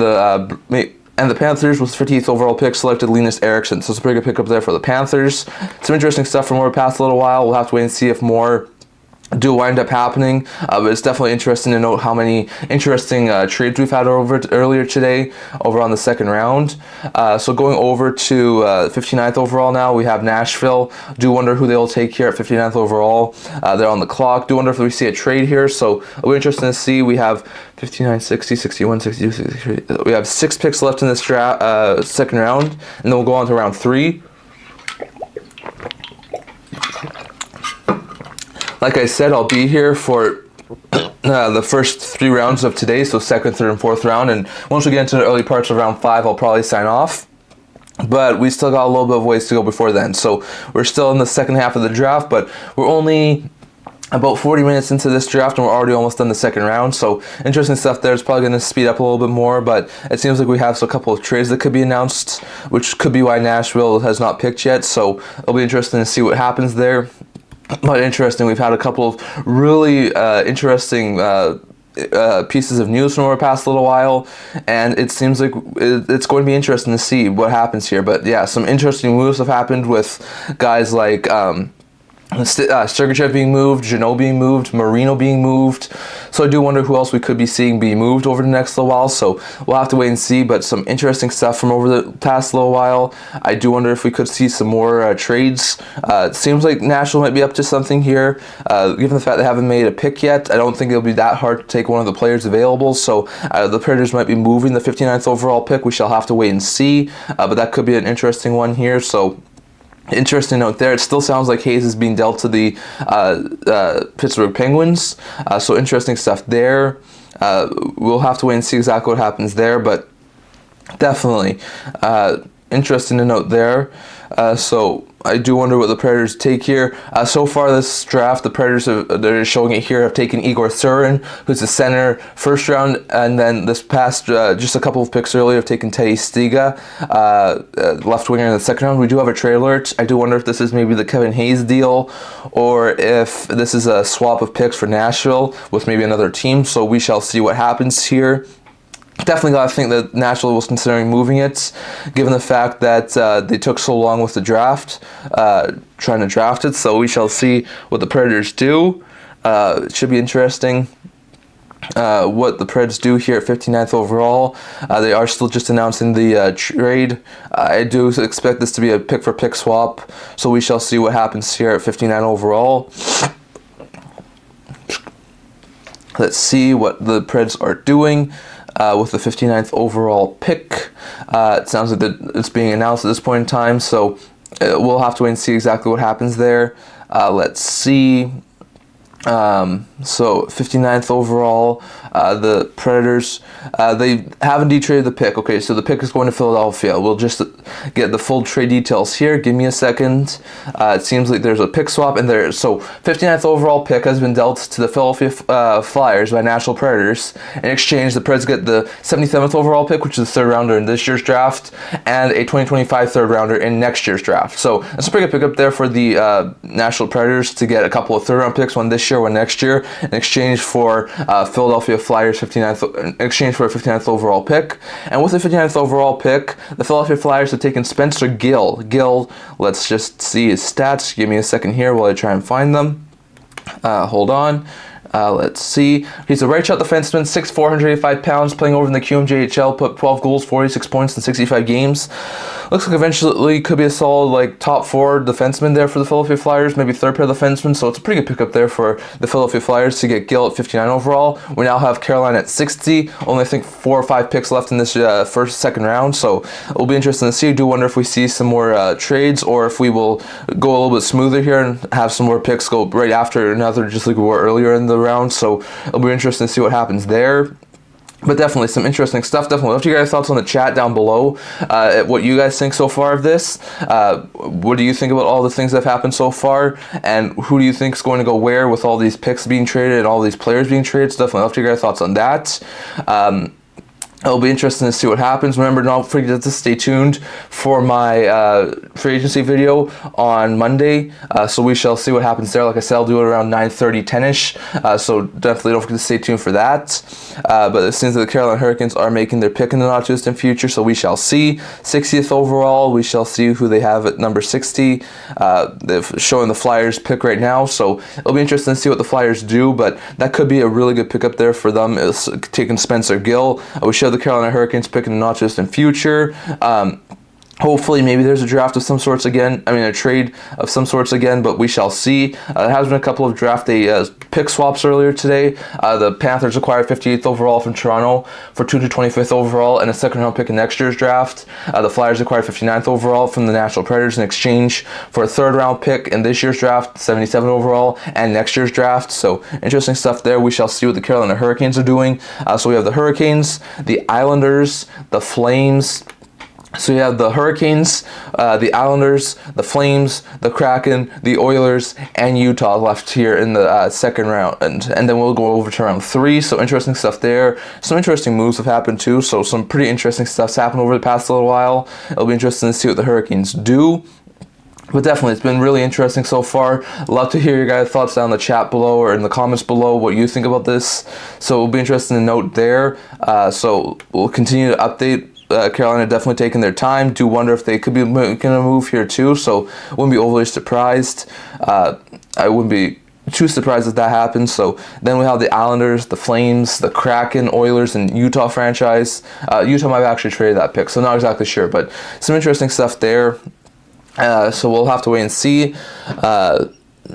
the Panthers, with 58th overall pick, selected Linus Eriksson. So it's a pretty good pickup there for the Panthers. Some interesting stuff from over the past little while. We'll have to wait and see if more do wind up happening, but it's definitely interesting to note how many interesting trades we've had earlier today over on the 2nd round. So going over to 59th overall now, we have Nashville. Do wonder who they'll take here at 59th overall. They're on the clock. Do wonder if we see a trade here, so it'll be interesting to see. We have 59, 60, 61, 62, 63. We have 6 picks left in this 2nd round, and then we'll go on to round 3. Like I said, I'll be here for the first 3 rounds of today, so 2nd, 3rd, and 4th round. And once we get into the early parts of round 5, I'll probably sign off. But we still got a little bit of ways to go before then. So we're still in the second half of the draft, but we're only about 40 minutes into this draft, and we're already almost done the 2nd round. So interesting stuff there. It's probably going to speed up a little bit more, but it seems like we have a couple of trades that could be announced, which could be why Nashville has not picked yet. So it'll be interesting to see what happens there. But interesting, we've had a couple of really interesting pieces of news from over the past little while, and it seems like it's going to be interesting to see what happens here. But yeah, some interesting moves have happened with guys like Sergachev being moved, Jeannot being moved, Marino being moved. So I do wonder who else we could be seeing be moved over the next little while. So we'll have to wait and see. But some interesting stuff from over the past little while. I do wonder if we could see some more trades. It seems like Nashville might be up to something here. Given the fact they haven't made a pick yet, I don't think it'll be that hard to take one of the players available. So the Predators might be moving the 59th overall pick. We shall have to wait and see. But that could be an interesting one here. So interesting note there. It still sounds like Hayes is being dealt to the Pittsburgh Penguins. So interesting stuff there. We'll have to wait and see exactly what happens there, but definitely interesting to note there. So I do wonder what the Predators take here. So far this draft, the Predators, they're showing it here, have taken Igor Thurin, who's a center, 1st round, and then this past, just a couple of picks earlier, have taken Teddy Stiga, left winger in the 2nd round. We do have a trade alert. I do wonder if this is maybe the Kevin Hayes deal, or if this is a swap of picks for Nashville with maybe another team. So we shall see what happens here. Definitely got to think that Nashville was considering moving it, given the fact that they took so long with the draft, trying to draft it. So we shall see what the Predators do. It should be interesting what the Preds do here at 59th overall. They are still just announcing the trade. I do expect this to be a pick-for-pick swap, so we shall see what happens here at 59 overall. Let's see what the Preds are doing with the 59th overall pick. It sounds like that it's being announced at this point in time, so we'll have to wait and see exactly what happens there. Let's see. So 59th overall, the Predators, they have indeed traded the pick. Okay, so the pick is going to Philadelphia. We'll just get the full trade details here. Give me a second. It seems like there's a pick swap in there. So 59th overall pick has been dealt to the Philadelphia Flyers by Nashville Predators. In exchange, the Preds get the 77th overall pick, which is the third rounder in this year's draft, and a 2025 third rounder in next year's draft. So that's a pretty good pickup there for the Nashville Predators to get a couple of third round picks, one this year, one next year, in exchange for Philadelphia Flyers 59th, in exchange for a 59th overall pick. And with the 59th overall pick, the Philadelphia Flyers have taken Spencer Gill. Let's just see his stats. Give me a second here while I try and find them. Hold on. Let's see. He's a right shot defenseman, 6'4", 185 pounds, playing over in the QMJHL, put 12 goals, 46 points in 65 games. Looks like eventually could be a solid like top 4 defenseman there for the Philadelphia Flyers, maybe third pair defenseman, so it's a pretty good pickup there for the Philadelphia Flyers to get Gill at 59 overall. We now have Carolina at 60, only I think 4 or 5 picks left in this second round, so it'll be interesting to see. I do wonder if we see some more trades, or if we will go a little bit smoother here and have some more picks go right after another, just like we were earlier in the round. So it'll be interesting to see what happens there. But definitely some interesting stuff. Definitely love to hear your thoughts on the chat down below. What you guys think so far of this. What do you think about all the things that have happened so far? And who do you think is going to go where with all these picks being traded and all these players being traded? So definitely love to hear your thoughts on that. It'll be interesting to see what happens. Remember, don't forget to stay tuned for my free agency video on Monday. So we shall see what happens there. Like I said, I'll do it around 9:30, 10-ish. So definitely don't forget to stay tuned for that. But it seems that the Carolina Hurricanes are making their pick in the not too distant future. So we shall see. 60th overall. We shall see who they have at number 60. They're showing the Flyers pick right now. So it'll be interesting to see what the Flyers do. But that could be a really good pickup there for them. It's taking Spencer Gill. We show the Carolina Hurricanes picking the not too distant future. Hopefully, maybe there's a draft of some sorts again. I mean, a trade of some sorts again, but we shall see. There has been a couple of draft day pick swaps earlier today. The Panthers acquired 58th overall from Toronto for 2 to 25th overall and a second round pick in next year's draft. The Flyers acquired 59th overall from the Nashville Predators in exchange for a third round pick in this year's draft, 77 overall, and next year's draft. So interesting stuff there. We shall see what the Carolina Hurricanes are doing. So we have the Hurricanes, the Islanders, the Flames. So you have the Hurricanes, the Islanders, the Flames, the Kraken, the Oilers, and Utah left here in the second round. And then we'll go over to round 3. So interesting stuff there. Some interesting moves have happened too. So some pretty interesting stuff's happened over the past little while. It'll be interesting to see what the Hurricanes do. But definitely, it's been really interesting so far. Love to hear your guys' thoughts down in the chat below or in the comments below what you think about this. So it'll be interesting to note there. So we'll continue to update. Carolina definitely taking their time. Do wonder if they could be making a move here too. So wouldn't be overly surprised. I wouldn't be too surprised if that happens. So then we have the Islanders, the Flames, the Kraken, Oilers, and Utah franchise. Utah might have actually traded that pick, so not exactly sure. But some interesting stuff there. So we'll have to wait and see.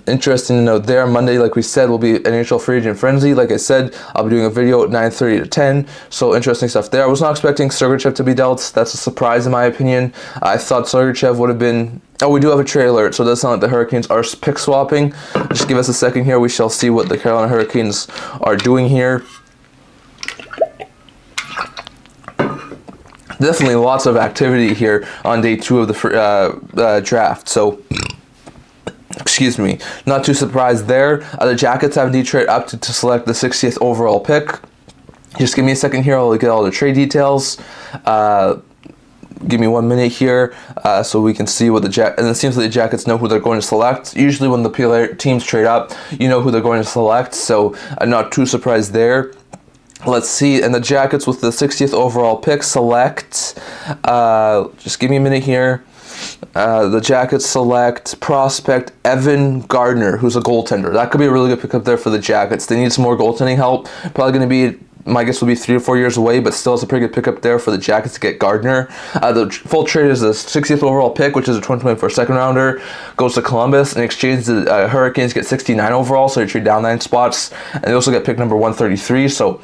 Interesting to note there, Monday, like we said, will be NHL Free Agent Frenzy. Like I said, I'll be doing a video at 9:30 to 10, so interesting stuff there. I was not expecting Sergachev to be dealt. That's a surprise in my opinion. I thought Sergachev would have been... Oh, we do have a trade alert, so it does sound like the Hurricanes are pick swapping. Just give us a second here. We shall see what the Carolina Hurricanes are doing here. Definitely lots of activity here on day 2 of the draft, so... Excuse me, not too surprised there. The Jackets have indeed traded up to select the 60th overall pick. Just give me a second here, I'll get all the trade details. Give me 1 minute here so we can see what and it seems like the Jackets know who they're going to select. Usually when the teams trade up, you know who they're going to select, so I'm not too surprised there. Let's see, and the Jackets with the 60th overall pick select, just give me a minute here. The Jackets select prospect Evan Gardner, who's a goaltender. That could be a really good pickup there for the Jackets. They need some more goaltending help. Probably going to be, my guess will be 3 to 4 years away, but still it's a pretty good pickup there for the Jackets to get Gardner. The full trade is the 60th overall pick, which is a 2024 second rounder, goes to Columbus. In exchange, the Hurricanes get 69 overall, so they trade down 9 spots. And they also get pick number 133, so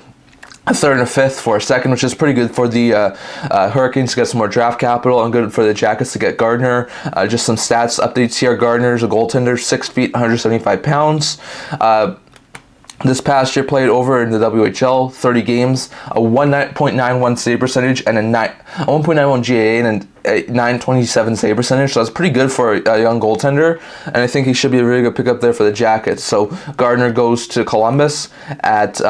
a third and a fifth for a second, which is pretty good for the Hurricanes to get some more draft capital, and good for the Jackets to get Gardner. Just some stats updates here. Gardner's a goaltender, 6 feet, 175 pounds. This past year played over in the WHL, 30 games, a 1.91 save percentage, and a 1.91 GAA and a 927 save percentage. So that's pretty good for a young goaltender, and I think he should be a really good pickup there for the Jackets. So Gardner goes to Columbus at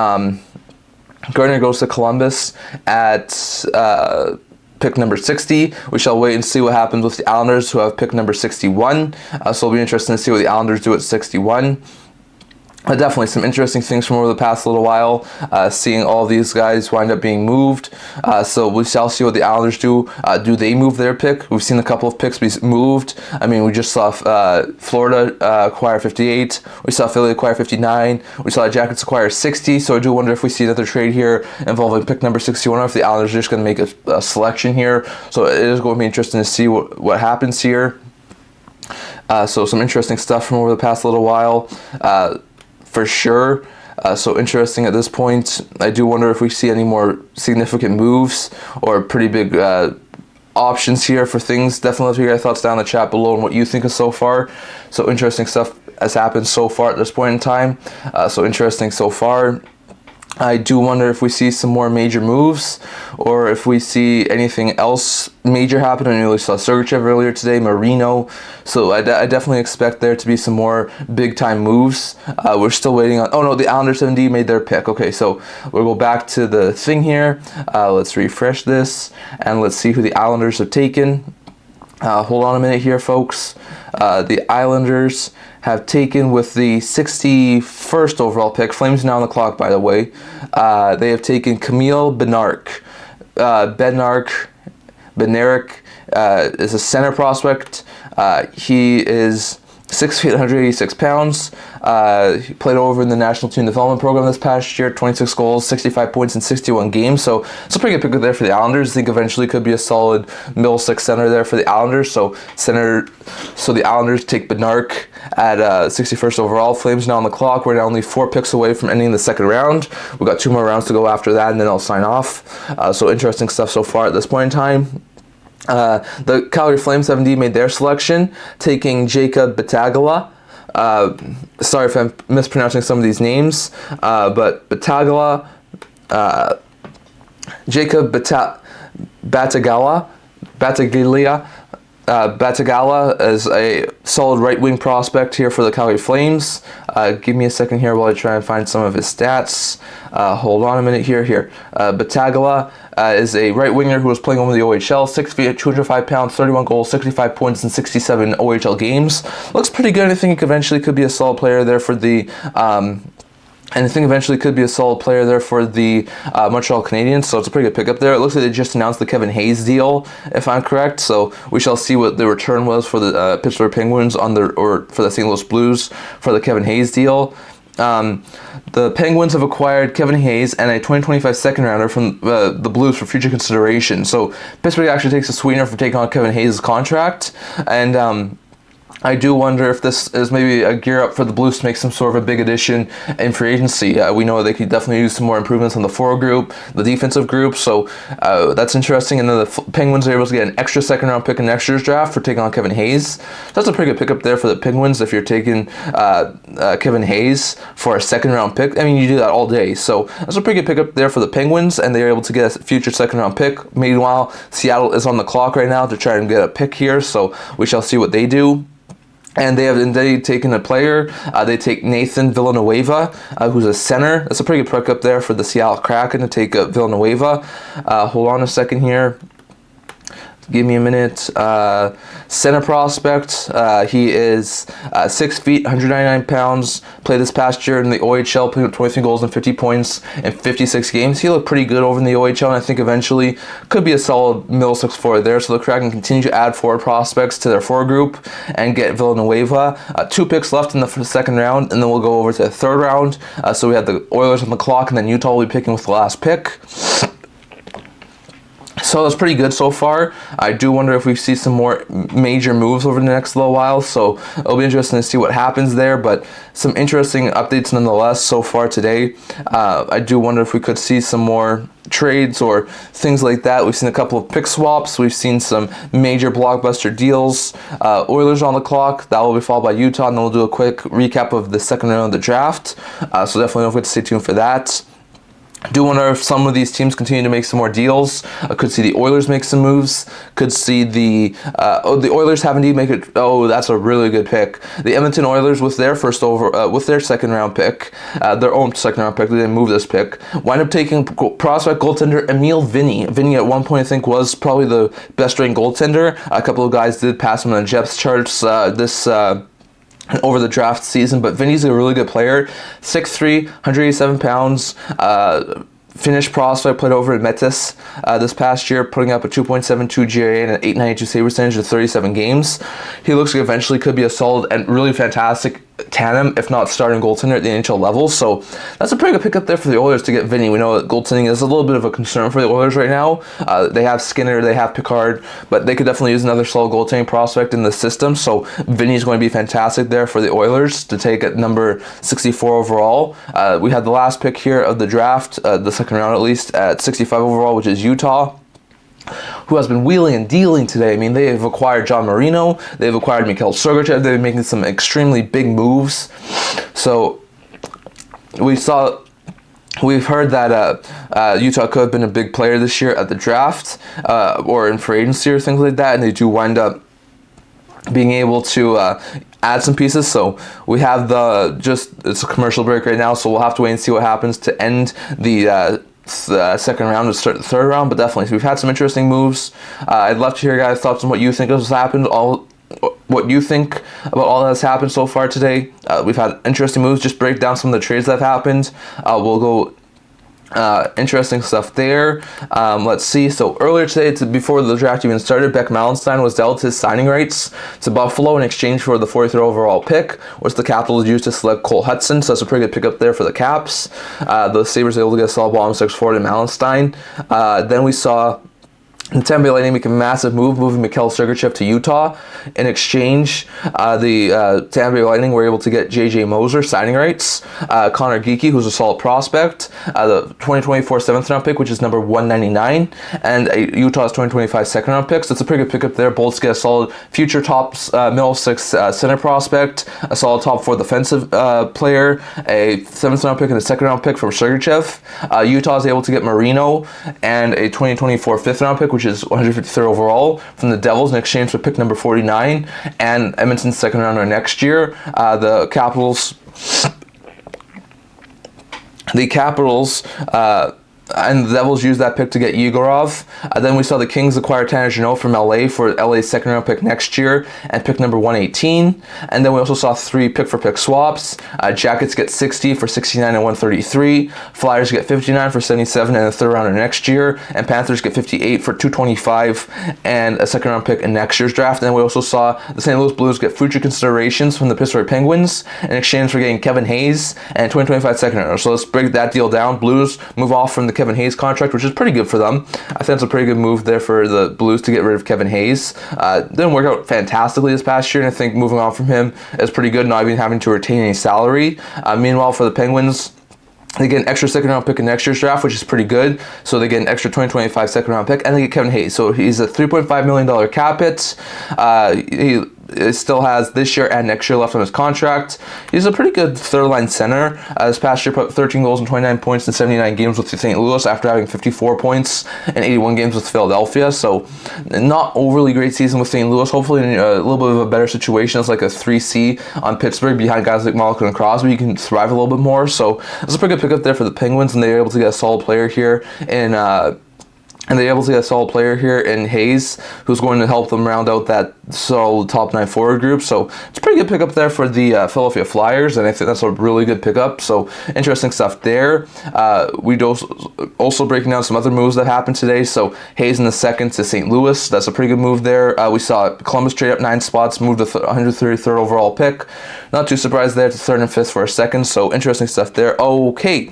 pick number 60. We shall wait and see what happens with the Islanders, who have pick number 61. So it'll be interesting to see what the Islanders do at 61. Definitely some interesting things from over the past little while, seeing all these guys wind up being moved. So we shall see what the Islanders do. Do they move their pick? We've seen a couple of picks be moved. I mean, we just saw Florida acquire 58. We saw Philly acquire 59. We saw the Jackets acquire 60. So I do wonder if we see another trade here involving pick number 61, or if the Islanders are just going to make a selection here. So it is going to be interesting to see what happens here. So some interesting stuff from over the past little while. For sure. So interesting at this point. I do wonder if we see any more significant moves or pretty big options here for things. Definitely let me hear your thoughts down in the chat below and what you think of so far. So interesting stuff has happened so far at this point in time. So interesting so far. I do wonder if we see some more major moves, or if we see anything else major happen. I know we saw Sergachev earlier today, Marino. So I definitely expect there to be some more big-time moves. We're still waiting on... Oh, no, the Islanders indeed made their pick. Okay, so we'll go back to the thing here. Let's refresh this, and let's see who the Islanders have taken. Hold on a minute here, folks. The Islanders have taken with the 61st overall pick. Flames now on the clock, by the way. They have taken Camille Bednarik. Bednarik is a center prospect. He is 6 feet, 186 pounds. He played over in the national team development program this past year. 26 goals, 65 points in 61 games. So it's a pretty good pick there for the Islanders. I think eventually could be a solid middle six center there for the Islanders. So the Islanders take Bednarik at 61st overall. Flames now on the clock. We're now only 4 picks away from ending the second round. We've got 2 more rounds to go after that, and then I'll sign off. So interesting stuff so far at this point in time. The Calgary Flames have indeed made their selection, taking Jacob Battaglia. Sorry if I'm mispronouncing some of these names, but Battaglia, Jacob Battaglia is a solid right-wing prospect here for the Calgary Flames. Give me a second here while I try and find some of his stats. Hold on a minute here. Battaglia is a right-winger who was playing over the OHL, 6 feet, 205 pounds, 31 goals, 65 points in 67 OHL games. Looks pretty good. I think eventually could be a solid player there for the... Montreal Canadiens, so it's a pretty good pickup there. It looks like they just announced the Kevin Hayes deal, if I'm correct, so we shall see what the return was for the Pittsburgh Penguins or for the St. Louis Blues for the Kevin Hayes deal. The Penguins have acquired Kevin Hayes and a 2025 second rounder from the Blues for future consideration. So Pittsburgh actually takes a sweetener for taking on Kevin Hayes' contract, and I do wonder if this is maybe a gear up for the Blues to make some sort of a big addition in free agency. We know they could definitely use some more improvements on the forward group, the defensive group, so that's interesting. And then the Penguins are able to get an extra second round pick in next year's draft for taking on Kevin Hayes. So that's a pretty good pickup there for the Penguins if you're taking Kevin Hayes for a second round pick. I mean, you do that all day. So that's a pretty good pickup there for the Penguins, and they're able to get a future second round pick. Meanwhile, Seattle is on the clock right now to try and get a pick here, so we shall see what they do. And they have indeed taken a player. They take Nathan Villanueva, who's a center. That's a pretty good pickup there for the Seattle Kraken to take Villanueva. Hold on a second here. Give me a minute. Center prospect. He is 6 feet, 199 pounds. Played this past year in the OHL, played with 23 goals and 50 points in 56 games. He looked pretty good over in the OHL, and I think eventually could be a solid middle six forward there. So the Kraken continue to add forward prospects to their forward group and get Villanueva. 2 picks left in the second round, and then we'll go over to the third round. So we have the Oilers on the clock, and then Utah will be picking with the last pick. So that's pretty good so far. I do wonder if we see some more major moves over the next little while, so it'll be interesting to see what happens there, but some interesting updates nonetheless so far today. I do wonder if we could see some more trades or things like that. We've seen a couple of pick swaps. We've seen some major blockbuster deals. Oilers on the clock. That will be followed by Utah, and then we'll do a quick recap of the second round of the draft. So definitely don't forget to stay tuned for that. Do wonder if some of these teams continue to make some more deals. Could see the Oilers make some moves. Could see the Oilers have indeed make it. Oh, that's a really good pick. The Edmonton Oilers with their with their second round pick, their own second round pick. They didn't move this pick. Wind up taking prospect goaltender Emil Vinny. Vinny at one point I think was probably the best ranked goaltender. A couple of guys did pass him on the Jets charts over the draft season, but Vinny's a really good player. 6'3", 187 pounds, Finnish prospect, played over at Metis this past year, putting up a 2.72 GRA and an 892 save percentage of 37 games. He looks like eventually could be a solid and really fantastic tandem, if not starting goaltender at the NHL level. So that's a pretty good pickup there for the Oilers to get Vinny. We know that goaltending is a little bit of a concern for the Oilers right now. They have Skinner, they have Picard, but they could definitely use another solid goaltending prospect in the system. So Vinny's going to be fantastic there for the Oilers to take at number 64 overall. We had the last pick here of the draft, the second round at least, at 65 overall, which is Utah, who has been wheeling and dealing today. I mean, they have acquired John Marino, they've acquired Mikhail Sergachev, they've been making some extremely big moves. So we've heard that Utah could have been a big player this year at the draft or in free agency or things like that, and they do wind up being able to add some pieces. So we have it's a commercial break right now, so we'll have to wait and see what happens to end the second round to start the third round, but definitely so we've had some interesting moves. I'd love to hear your guys' thoughts on what you think has happened, what you think about all that has happened so far today. We've had interesting moves. Just break down some of the trades that have happened. We'll go interesting stuff there. Let's see. So earlier today, before the draft even started, Beck Malenstein was dealt his signing rights to Buffalo in exchange for the 43rd overall pick, which the Capitals used to select Cole Hudson. So that's a pretty good pickup there for the Caps. The Sabres able to get a solid bottom six forward in Malenstein. Then we saw the Tampa Bay Lightning make a massive move, moving Mikhail Sergachev to Utah. In exchange, the Tampa Bay Lightning were able to get J.J. Moser signing rights, Connor Geekie, who's a solid prospect, the 2024 7th round pick, which is number 199, and Utah's 2025 second round pick. So it's a pretty good pickup there. Both get a solid future top middle six center prospect, a solid top four defensive player, a 7th round pick and a second round pick from Sergachev. Utah is able to get Marino and a 2024 5th round pick, which is 153rd overall, from the Devils in exchange for pick number 49 and Edmonton's second rounder next year. The Capitals and the Devils used that pick to get Yegorov. Then we saw the Kings acquire Tanner Jeannot from LA for LA's second round pick next year and pick number 118. And then we also saw 3 pick-for-pick swaps. Jackets get 60 for 69 and 133. Flyers get 59 for 77 and a third rounder next year. And Panthers get 58 for 225 and a second round pick in next year's draft. And then we also saw the St. Louis Blues get future considerations from the Pittsburgh Penguins in exchange for getting Kevin Hayes and 2025 second rounder. So let's break that deal down. Blues move off from the Kevin Hayes contract, which is pretty good for them. I think that's a pretty good move there for the Blues to get rid of Kevin Hayes. Didn't work out fantastically this past year, and I think moving on from him is pretty good, not even having to retain any salary. Meanwhile, for the Penguins, they get an extra second round pick in next year's draft, which is pretty good. So they get an extra 2025 second round pick, and they get Kevin Hayes. So he's a $3.5 million cap hit. He still has this year and next year left on his contract. He's a pretty good third line center. This past year, put 13 goals and 29 points in 79 games with St. Louis after having 54 points in 81 games with Philadelphia. So not overly great season with St. Louis. Hopefully in a little bit of a better situation as like a 3C on Pittsburgh behind guys like Malkin and Crosby. You can thrive a little bit more. So it's a pretty good pickup there for the Penguins, and they were able to get a solid player here in Hayes, who's going to help them round out that solid top 9 forward group. So it's a pretty good pickup there for the Philadelphia Flyers, and I think that's a really good pickup. So interesting stuff there. We also breaking down some other moves that happened today. So Hayes in the second to St. Louis. That's a pretty good move there. We saw Columbus trade up 9 spots, moved the 133rd overall pick. Not too surprised there to 3rd and 5th for a second. So interesting stuff there. Okay.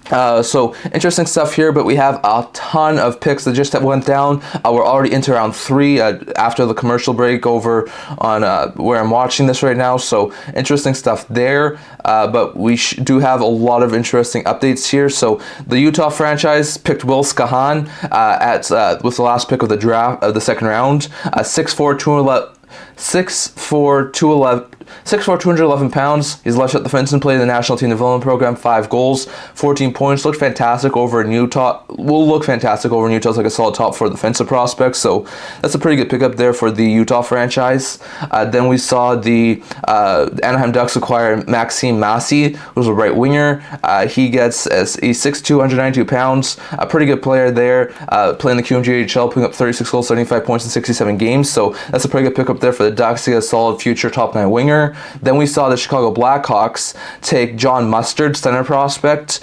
So interesting stuff here, but we have a ton of picks that just went down. We're already into round 3 after the commercial break over on where I'm watching this right now. So interesting stuff there, but we do have a lot of interesting updates here. So the Utah franchise picked Will Skahan with the last pick of the draft of the second round. 6'4", 211 pounds. He's left shot defenseman, played in the national team development program, 5 goals, 14 points. Looked fantastic over in Utah. Will look fantastic over in Utah as like a solid top 4 defensive prospect. So that's a pretty good pickup there for the Utah franchise. Then we saw the Anaheim Ducks acquire Maxime Massey, who's a right winger. He gets he's 6'2", 192 pounds. A pretty good player there, playing the QMJHL, putting up 36 goals, 75 points in 67 games. So that's a pretty good pickup there for the Ducks to get a solid future top 9 winger. Then we saw the Chicago Blackhawks take John Mustard, center prospect.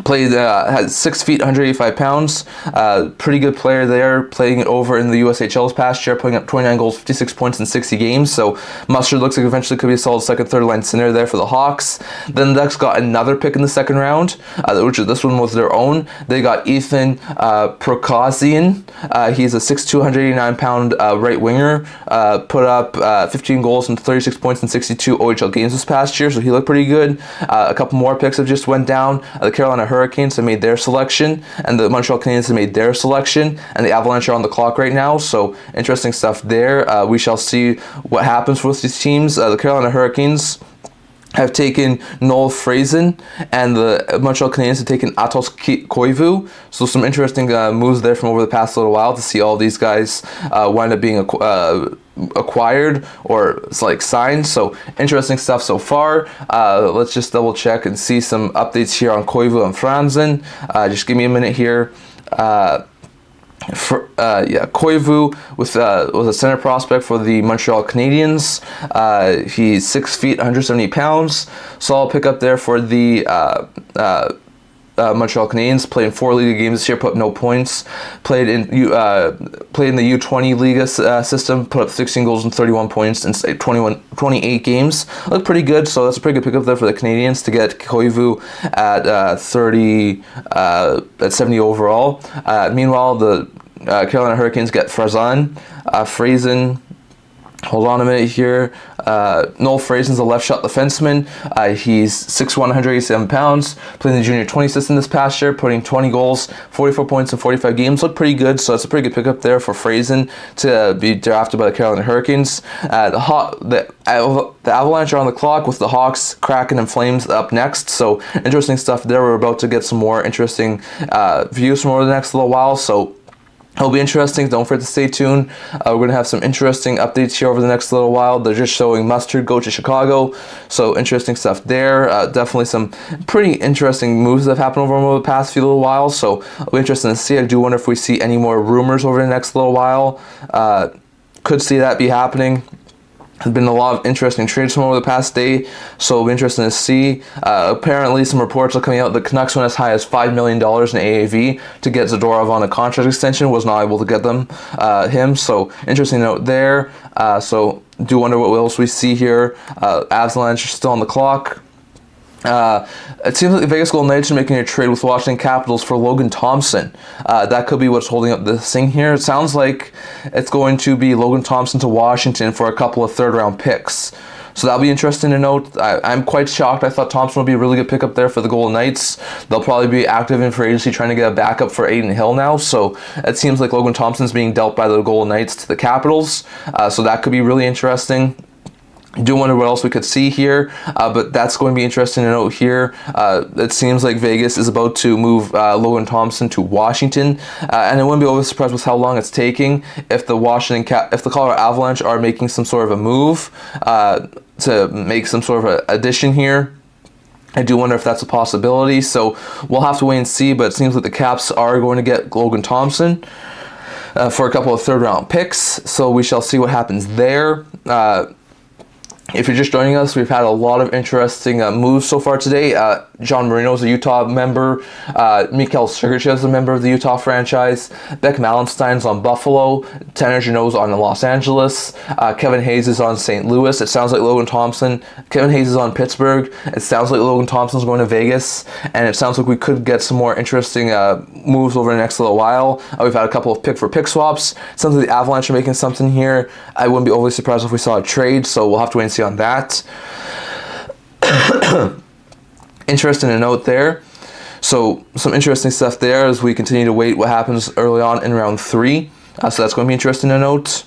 Had 6 feet, 185 pounds. Pretty good player there, playing it over in the USHL this past year, putting up 29 goals, 56 points in 60 games. So Mustard looks like eventually could be a solid second, third line center there for the Hawks. Then the Ducks got another pick in the second round, which this one was their own. They got Ethan Prokosian. He's a 6'2", 189 pound right winger. Put up 15 goals and 36 points in 62 OHL games this past year, so he looked pretty good. A couple more picks have just went down. The Carolina Hurricanes have made their selection, and the Montreal Canadiens have made their selection, and the Avalanche are on the clock right now, so interesting stuff there. We shall see what happens with these teams. The Carolina Hurricanes have taken Noel Frazen, and the Montreal Canadiens have taken Atos Koivu. So some interesting moves there from over the past little while to see all these guys wind up being acquired or signed. So interesting stuff so far. Let's just double check and see some updates here on Koivu and Franzen. Just give me a minute here. Koivu was a center prospect for the Montreal Canadiens. He's 6 feet, 170 pounds. Solid pickup there for the Montreal Canadiens. Played in 4 league games this year, put up no points. Played in the U20 Liga system, put up 16 goals and 31 points in 28 games. Looked pretty good, so that's a pretty good pickup there for the Canadiens to get Koivu at 70 overall. Meanwhile, the Carolina Hurricanes get Frazen. Hold on a minute here. Noel Frazen's a left shot defenseman. He's 6'1", 187 pounds. Played in the junior 20 system this past year, putting 20 goals, 44 points in 45 games. Looked pretty good, so that's a pretty good pickup there for Frazen to be drafted by the Carolina Hurricanes. The Avalanche are on the clock with the Hawks, Kraken, and Flames up next. So interesting stuff there. We're about to get some more interesting views from over the next little while. So it'll be interesting. Don't forget to stay tuned. We're going to have some interesting updates here over the next little while. They're just showing Mustard go to Chicago. So interesting stuff there. Definitely some pretty interesting moves that have happened over the past few little while. So it'll be interesting to see. I do wonder if we see any more rumors over the next little while. Could see that be happening. There's been a lot of interesting trades from over the past day, so it'll be interesting to see. Apparently, some reports are coming out that Canucks went as high as $5 million in AAV to get Zadorov on a contract extension, was not able to get him, so interesting note there. So do wonder what else we see here. Avalanche are still on the clock. It seems like the Vegas Golden Knights are making a trade with Washington Capitals for Logan Thompson. That could be what's holding up this thing here. It sounds like it's going to be Logan Thompson to Washington for a couple of third-round picks. So that'll be interesting to note. I'm quite shocked. I thought Thompson would be a really good pickup there for the Golden Knights. They'll probably be active in free agency trying to get a backup for Aiden Hill now. So it seems like Logan Thompson's being dealt by the Golden Knights to the Capitals. So that could be really interesting. Do wonder what else we could see here, but that's going to be interesting to note here. It seems like Vegas is about to move Logan Thompson to Washington, and I wouldn't be overly surprised with how long it's taking if the Colorado Avalanche are making some sort of a move to make some sort of an addition here. I do wonder if that's a possibility, so we'll have to wait and see, but it seems like the Caps are going to get Logan Thompson for a couple of third-round picks, so we shall see what happens there. If you're just joining us, we've had a lot of interesting moves so far today. John Marino's a Utah member. Mikhail Sergachev's a member of the Utah franchise. Beck Malenstein's on Buffalo. Tanner Jeannot's on Los Angeles. Kevin Hayes is on St. Louis. It sounds like Logan Thompson. Kevin Hayes is on Pittsburgh. It sounds like Logan Thompson's going to Vegas. And it sounds like we could get some more interesting moves over the next little while. We've had a couple of pick-for-pick swaps. Sounds like the Avalanche are making something here. I wouldn't be overly surprised if we saw a trade, so we'll have to wait and see on that. Interesting to note there. So some interesting stuff there as we continue to wait what happens early on in round 3. So that's going to be interesting to note.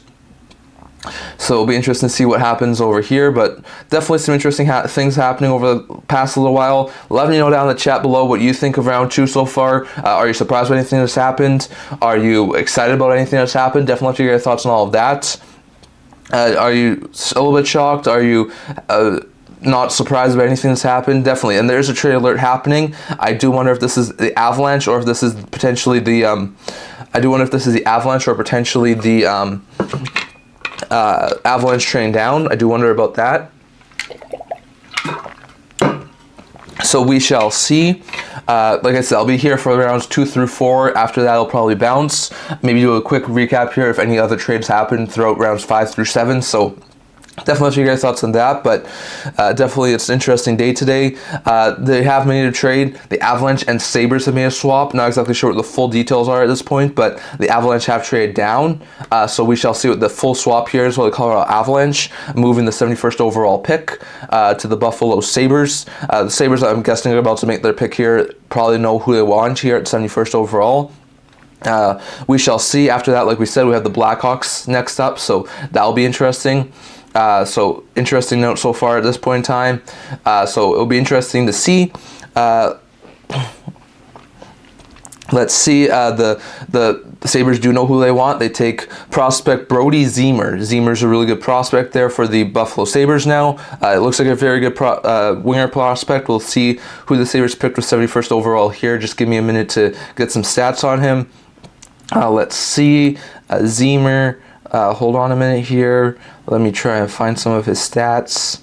So it'll be interesting to see what happens over here, but definitely some interesting things happening over the past little while. Let me know down in the chat below what you think of round 2 so far. Are you surprised by anything that's happened? Are you excited about anything that's happened? Definitely let me get your thoughts on all of that. Are you a little bit shocked? Are you not surprised about anything that's happened? Definitely. And there's a trade alert happening. I do wonder if this is the Avalanche or if this is potentially the Avalanche trading down. I do wonder about that. So we shall see. Like I said, I'll be here for rounds 2 through 4. After that, I'll probably bounce. Maybe do a quick recap here if any other trades happen throughout rounds 5 through 7. So definitely have your guys' thoughts on that, but definitely it's an interesting day today. They have made a trade. The Avalanche and Sabres have made a swap. Not exactly sure what the full details are at this point, but the Avalanche have traded down. So we shall see what the full swap here is for the Colorado Avalanche, moving the 71st overall pick to the Buffalo Sabres. The Sabres, I'm guessing, are about to make their pick here. Probably know who they want here at 71st overall. We shall see. After that, like we said, we have the Blackhawks next up, so that'll be interesting. So interesting note so far at this point in time. So it'll be interesting to see. Let's see. The Sabres do know who they want. They take prospect Brody Zimmer. Zimmer's a really good prospect there for the Buffalo Sabres now. It looks like a very good winger prospect. We'll see who the Sabres picked with 71st overall here. Just give me a minute to get some stats on him. Let's see. Zimmer. Hold on a minute here. Let me try and find some of his stats.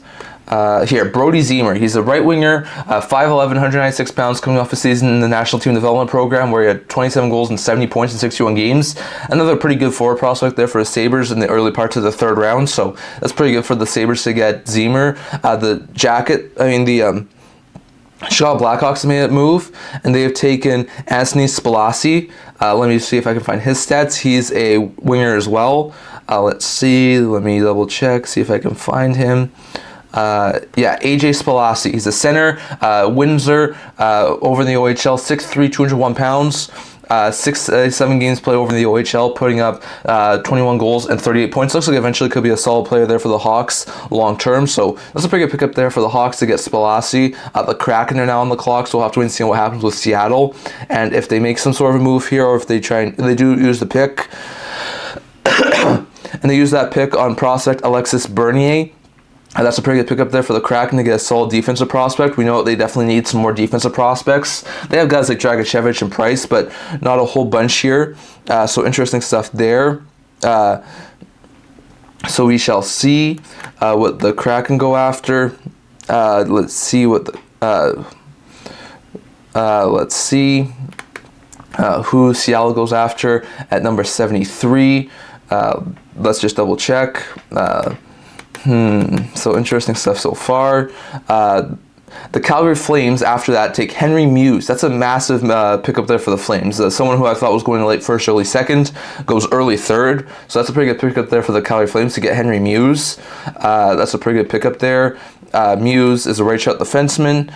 Here, Brody Zimmer. He's a right winger, 5'11", 196 pounds, coming off a season in the National Team Development Program where he had 27 goals and 70 points in 61 games. Another pretty good forward prospect there for the Sabres in the early parts of the 3rd round. So that's pretty good for the Sabres to get Zimmer. The Chicago Blackhawks made a move, and they have taken Anthony Spalasi. Let me see if I can find his stats. He's a winger as well. Let's see. Let me double check, see if I can find him. AJ Spalasi. He's a center, Windsor, over in the OHL, 6'3", 201 pounds. 7 games played over in the OHL, putting up 21 goals and 38 points. Looks like eventually could be a solid player there for the Hawks long term. So that's a pretty good pickup there for the Hawks to get Spalasi. The Kraken are now on the clock, so we'll have to wait and see what happens with Seattle. And if they make some sort of a move here, or if they do use the pick, and they use that pick on prospect Alexis Bernier. That's a pretty good pickup there for the Kraken to get a solid defensive prospect. We know they definitely need some more defensive prospects. They have guys like Dragachevich and Price, but not a whole bunch here. So interesting stuff there. So we shall see what the Kraken go after. Let's see what who Seattle goes after at number 73. Let's just double check. So interesting stuff so far. The Calgary Flames, after that, take Henry Muse. That's a massive pickup there for the Flames. Someone who I thought was going to late first, early second, goes early third. So that's a pretty good pickup there for the Calgary Flames to get Henry Muse. That's a pretty good pickup there. Muse is a right shot defenseman,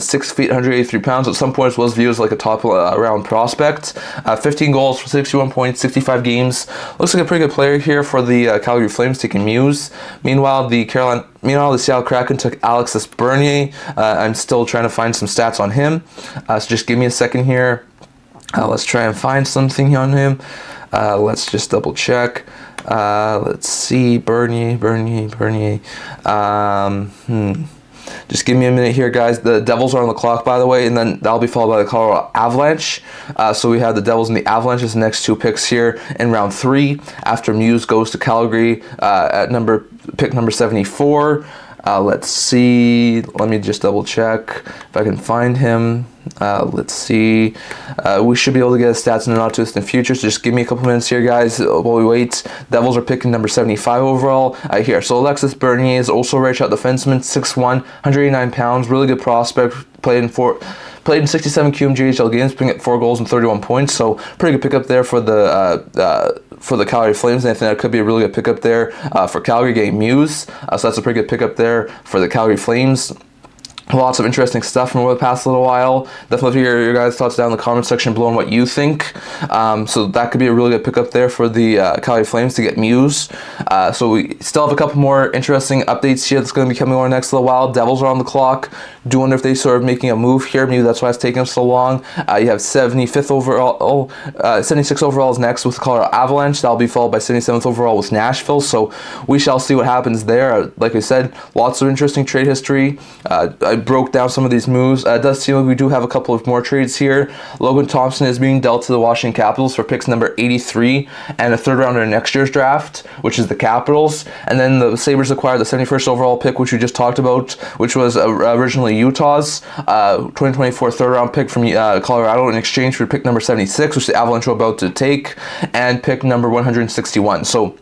6 feet, 183 pounds. At some points was viewed as like a top round prospect. 15 goals for 61 points, 65 games. Looks like a pretty good player here for the Calgary Flames, taking Muse. Meanwhile, the Seattle Kraken took Alexis Bernier. I'm still trying to find some stats on him. So just give me a second here. Let's try and find something on him. Let's just double check. Let's see, Bernier. Just give me a minute here, guys. The Devils are on the clock, by the way, and then that'll be followed by the Colorado Avalanche. So we have the Devils and the Avalanche as the next 2 picks here in round 3. After Muse goes to Calgary at number pick number 74. Let's see. Let me just double check if I can find him. Let's see. We should be able to get his stats in the not too distant future. So just give me a couple minutes here, guys, while we wait. Devils are picking number 75 overall here. So Alexis Bernier is also a right shot defenseman, 6'1", 189 pounds, really good prospect. Played in 67 QMJHL games, putting at 4 goals and 31 points. So pretty good pickup there for the Calgary Flames. And I think that could be a really good pickup there for Calgary getting Muse. So that's a pretty good pickup there for the Calgary Flames. Lots of interesting stuff from over the past little while. Definitely hear your guys' thoughts down in the comment section below on what you think. So that could be a really good pickup there for the Calgary Flames to get Muse. So we still have a couple more interesting updates here that's going to be coming over next little while. Devils are on the clock. Do wonder if they sort of making a move here. Maybe that's why it's taking them so long. You have 75th overall, 76 overall is next with the Colorado Avalanche. That'll be followed by 77th overall with Nashville. So we shall see what happens there. Like I said, lots of interesting trade history. I broke down some of these moves. It does seem like we do have a couple of more trades here. Logan Thompson is being dealt to the Washington Capitals for picks number 83 and a third rounder in next year's draft, which is the Capitals. And then the Sabres acquired the 71st overall pick, which we just talked about, which was originally Utah's 2024 third round pick from Colorado in exchange for pick number 76, which the Avalanche were about to take, and pick number 161. So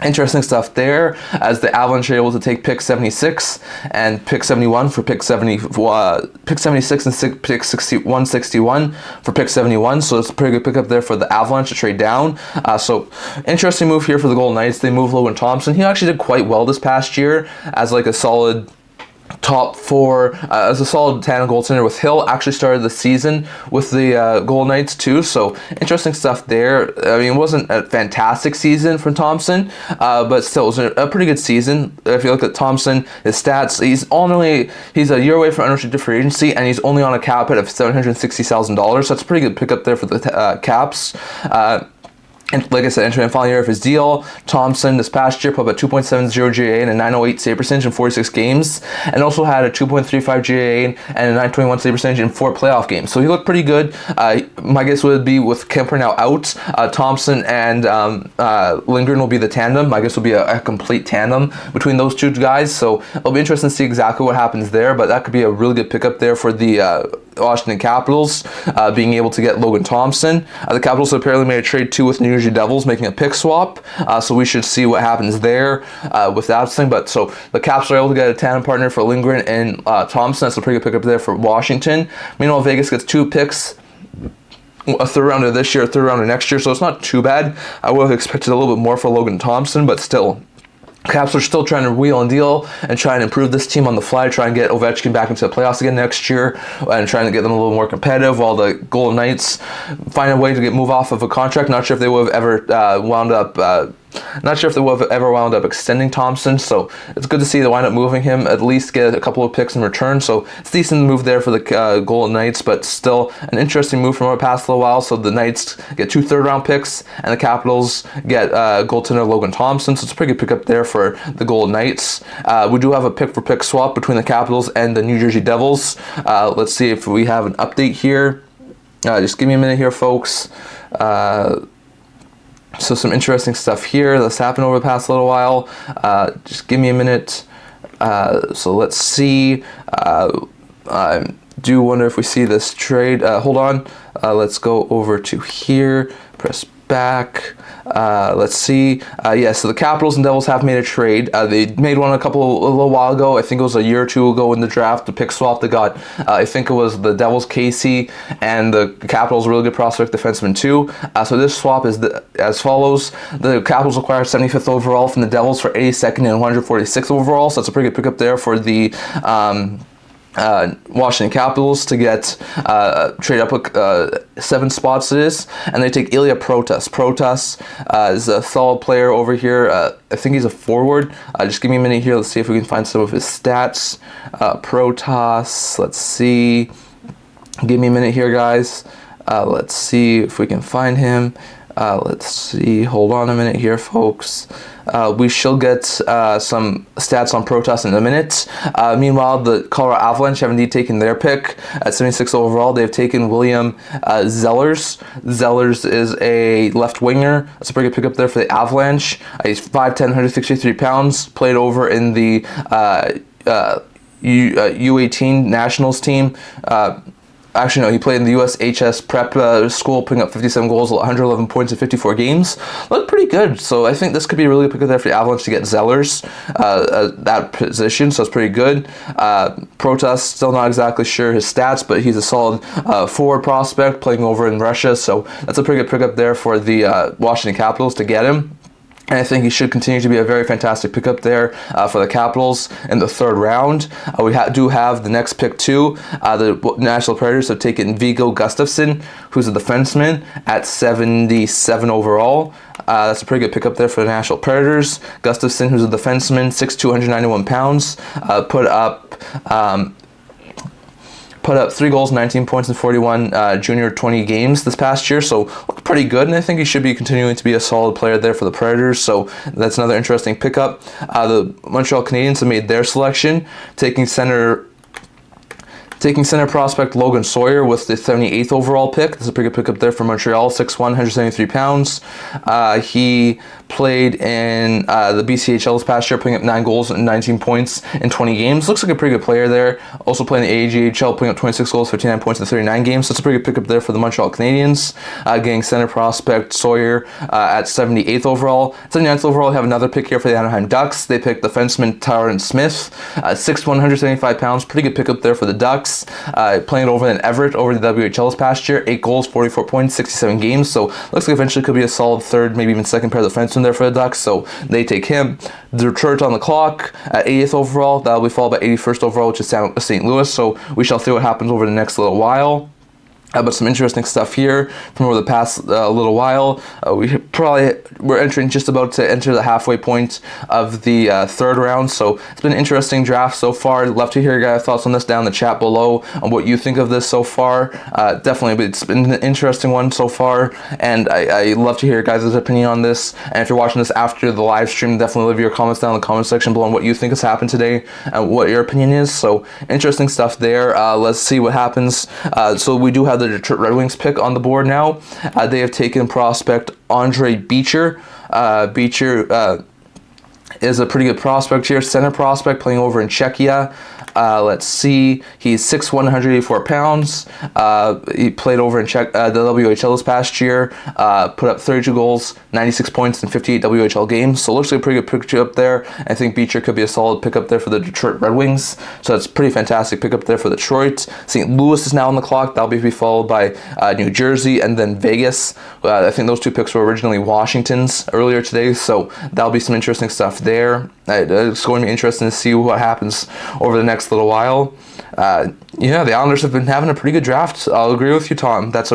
interesting stuff there, as the Avalanche are able to take pick 76 and pick 71 for pick 76 and pick 161 for pick 71. So it's a pretty good pickup there for the Avalanche to trade down. So interesting move here for the Golden Knights. They moved Logan Thompson. He actually did quite well this past year as like a solid top 4 as a solid tandem goaltender with Hill. Actually started the season with the Golden Knights too, so interesting stuff there. I mean, it wasn't a fantastic season for Thompson, but still it was a pretty good season. If you look at Thompson, his stats, he's a year away from unrestricted free agency, and he's only on a cap hit of $760,000, so that's a pretty good pickup there for the Caps. And like I said, entering the final year of his deal, Thompson this past year put up a 2.70 GAA and a 908 save percentage in 46 games, and also had a 2.35 GAA and a 921 save percentage in 4 playoff games. So he looked pretty good. My guess would be with Kemper now out, Thompson and Lindgren will be the tandem. My guess will be a complete tandem between those two guys. So it'll be interesting to see exactly what happens there, but that could be a really good pickup there for the Washington Capitals, being able to get Logan Thompson. The Capitals apparently made a trade too with New Jersey Devils, making a pick swap. So we should see what happens there with that thing. But so the Caps are able to get a tandem partner for Lindgren and Thompson. That's a pretty good pickup there for Washington. Meanwhile, Vegas gets 2 picks. A third rounder this year, a third rounder next year. So it's not too bad. I would have expected a little bit more for Logan Thompson, but still, Caps are still trying to wheel and deal and try and improve this team on the fly, try and get Ovechkin back into the playoffs again next year, and trying to get them a little more competitive, while the Golden Knights find a way to move off of a contract. Not sure if they would have ever wound up extending Thompson, so it's good to see they wind up moving him, at least get a couple of picks in return. So it's a decent move there for the Golden Knights, but still an interesting move from our past little while. So the Knights get 2 third-round picks, and the Capitals get goaltender Logan Thompson, so it's a pretty good pickup there for the Golden Knights. We do have a pick-for-pick swap between the Capitals and the New Jersey Devils. Let's see if we have an update here. Just give me a minute here, folks. So some interesting stuff here that's happened over the past little while. Just give me a minute. So let's see. I do wonder if we see this trade. Hold on. Let's go over to here. Press back. Let's see. Yeah, so the Capitals and Devils have made a trade. They made one a little while ago. I think it was a year or two ago in the draft. The pick swap they got. I think it was the Devils Casey and the Capitals a really good prospect defenseman too. So this swap is as follows. The Capitals acquired 75th overall from the Devils for 82nd and 146th overall. So that's a pretty good pickup there for the Washington Capitals to get trade up 7 spots it is, and they take Ilya Protas. Protas is a solid player over here. I think he's a forward. Just give me a minute here. Let's see if we can find some of his stats. Protas, let's see. Give me a minute here, guys. Let's see if we can find him. Let's see. Hold on a minute here, folks. We shall get some stats on Protoss in a minute. Meanwhile, the Colorado Avalanche have indeed taken their pick at 76 overall. They've taken William Zellers. Zellers is a left winger. That's a pretty good pickup there for the Avalanche. He's 5'10", 163 pounds. Played over in the U18 Nationals team. Actually, no, he played in the USHS prep school, putting up 57 goals, 111 points in 54 games. Looked pretty good. So I think this could be a really good pick there for the Avalanche to get Zellers that position. So it's pretty good. Protoss, still not exactly sure his stats, but he's a solid forward prospect playing over in Russia. So that's a pretty good pickup there for the Washington Capitals to get him. And I think he should continue to be a very fantastic pickup there for the Capitals in the third round. We do have the next pick too. The Nashville Predators have taken Viggo Gustafsson, who's a defenseman, at 77 overall. That's a pretty good pickup there for the Nashville Predators. Gustafsson, who's a defenseman, 6'2", 291 pounds, put up 3 goals, 19 points in 41 junior 20 games this past year, so looked pretty good, and I think he should be continuing to be a solid player there for the Predators, so that's another interesting pickup. The Montreal Canadiens have made their selection, taking center prospect Logan Sawyer with the 78th overall pick. That's a pretty good pickup there for Montreal, 6'1", 173 pounds. He played in the BCHL this past year, putting up 9 goals and 19 points in 20 games. Looks like a pretty good player there. Also playing the AJHL, putting up 26 goals, 59 points in 39 games. So it's a pretty good pickup there for the Montreal Canadiens. Getting center prospect Sawyer at 78th overall. 79th overall, we have another pick here for the Anaheim Ducks. They picked defenseman Tyron Smith, 6'1", 175 pounds. Pretty good pickup there for the Ducks. Playing over in Everett over the WHL this past year, 8 goals, 44 points, 67 games. So looks like eventually could be a solid third, maybe even second pair of defensemen there for the Ducks. So they take him. Detroit on the clock at 80th overall. That'll be followed by 81st overall, which is St. Louis. So we shall see what happens over the next little while. But some interesting stuff here from over the past little while. We're entering just about to enter the halfway point of the third round. So it's been an interesting draft so far. I'd love to hear your guys' thoughts on this down in the chat below on what you think of this so far. Definitely, it's been an interesting one so far, and I love to hear your guys' opinion on this. And if you're watching this after the live stream, definitely leave your comments down in the comment section below on what you think has happened today and what your opinion is. So interesting stuff there. Let's see what happens. So we do have the Detroit Red Wings pick on the board now. They have taken prospect Andre Beecher. Beecher is a pretty good prospect here, center prospect playing over in Czechia. Let's see, he's 6'1", 184 pounds. He played over in the WHL this past year, put up 32 goals, 96 points in 58 WHL games. So looks like a pretty good picture up there. I think Beecher could be a solid pickup there for the Detroit Red Wings. So that's pretty fantastic pickup there for Detroit. St. Louis is now on the clock. That'll be followed by New Jersey and then Vegas. I think those two picks were originally Washington's earlier today, so that'll be some interesting stuff there. It's going to be interesting to see what happens over the next little while. Yeah, the Islanders have been having a pretty good draft. I'll agree with you, Tom. It's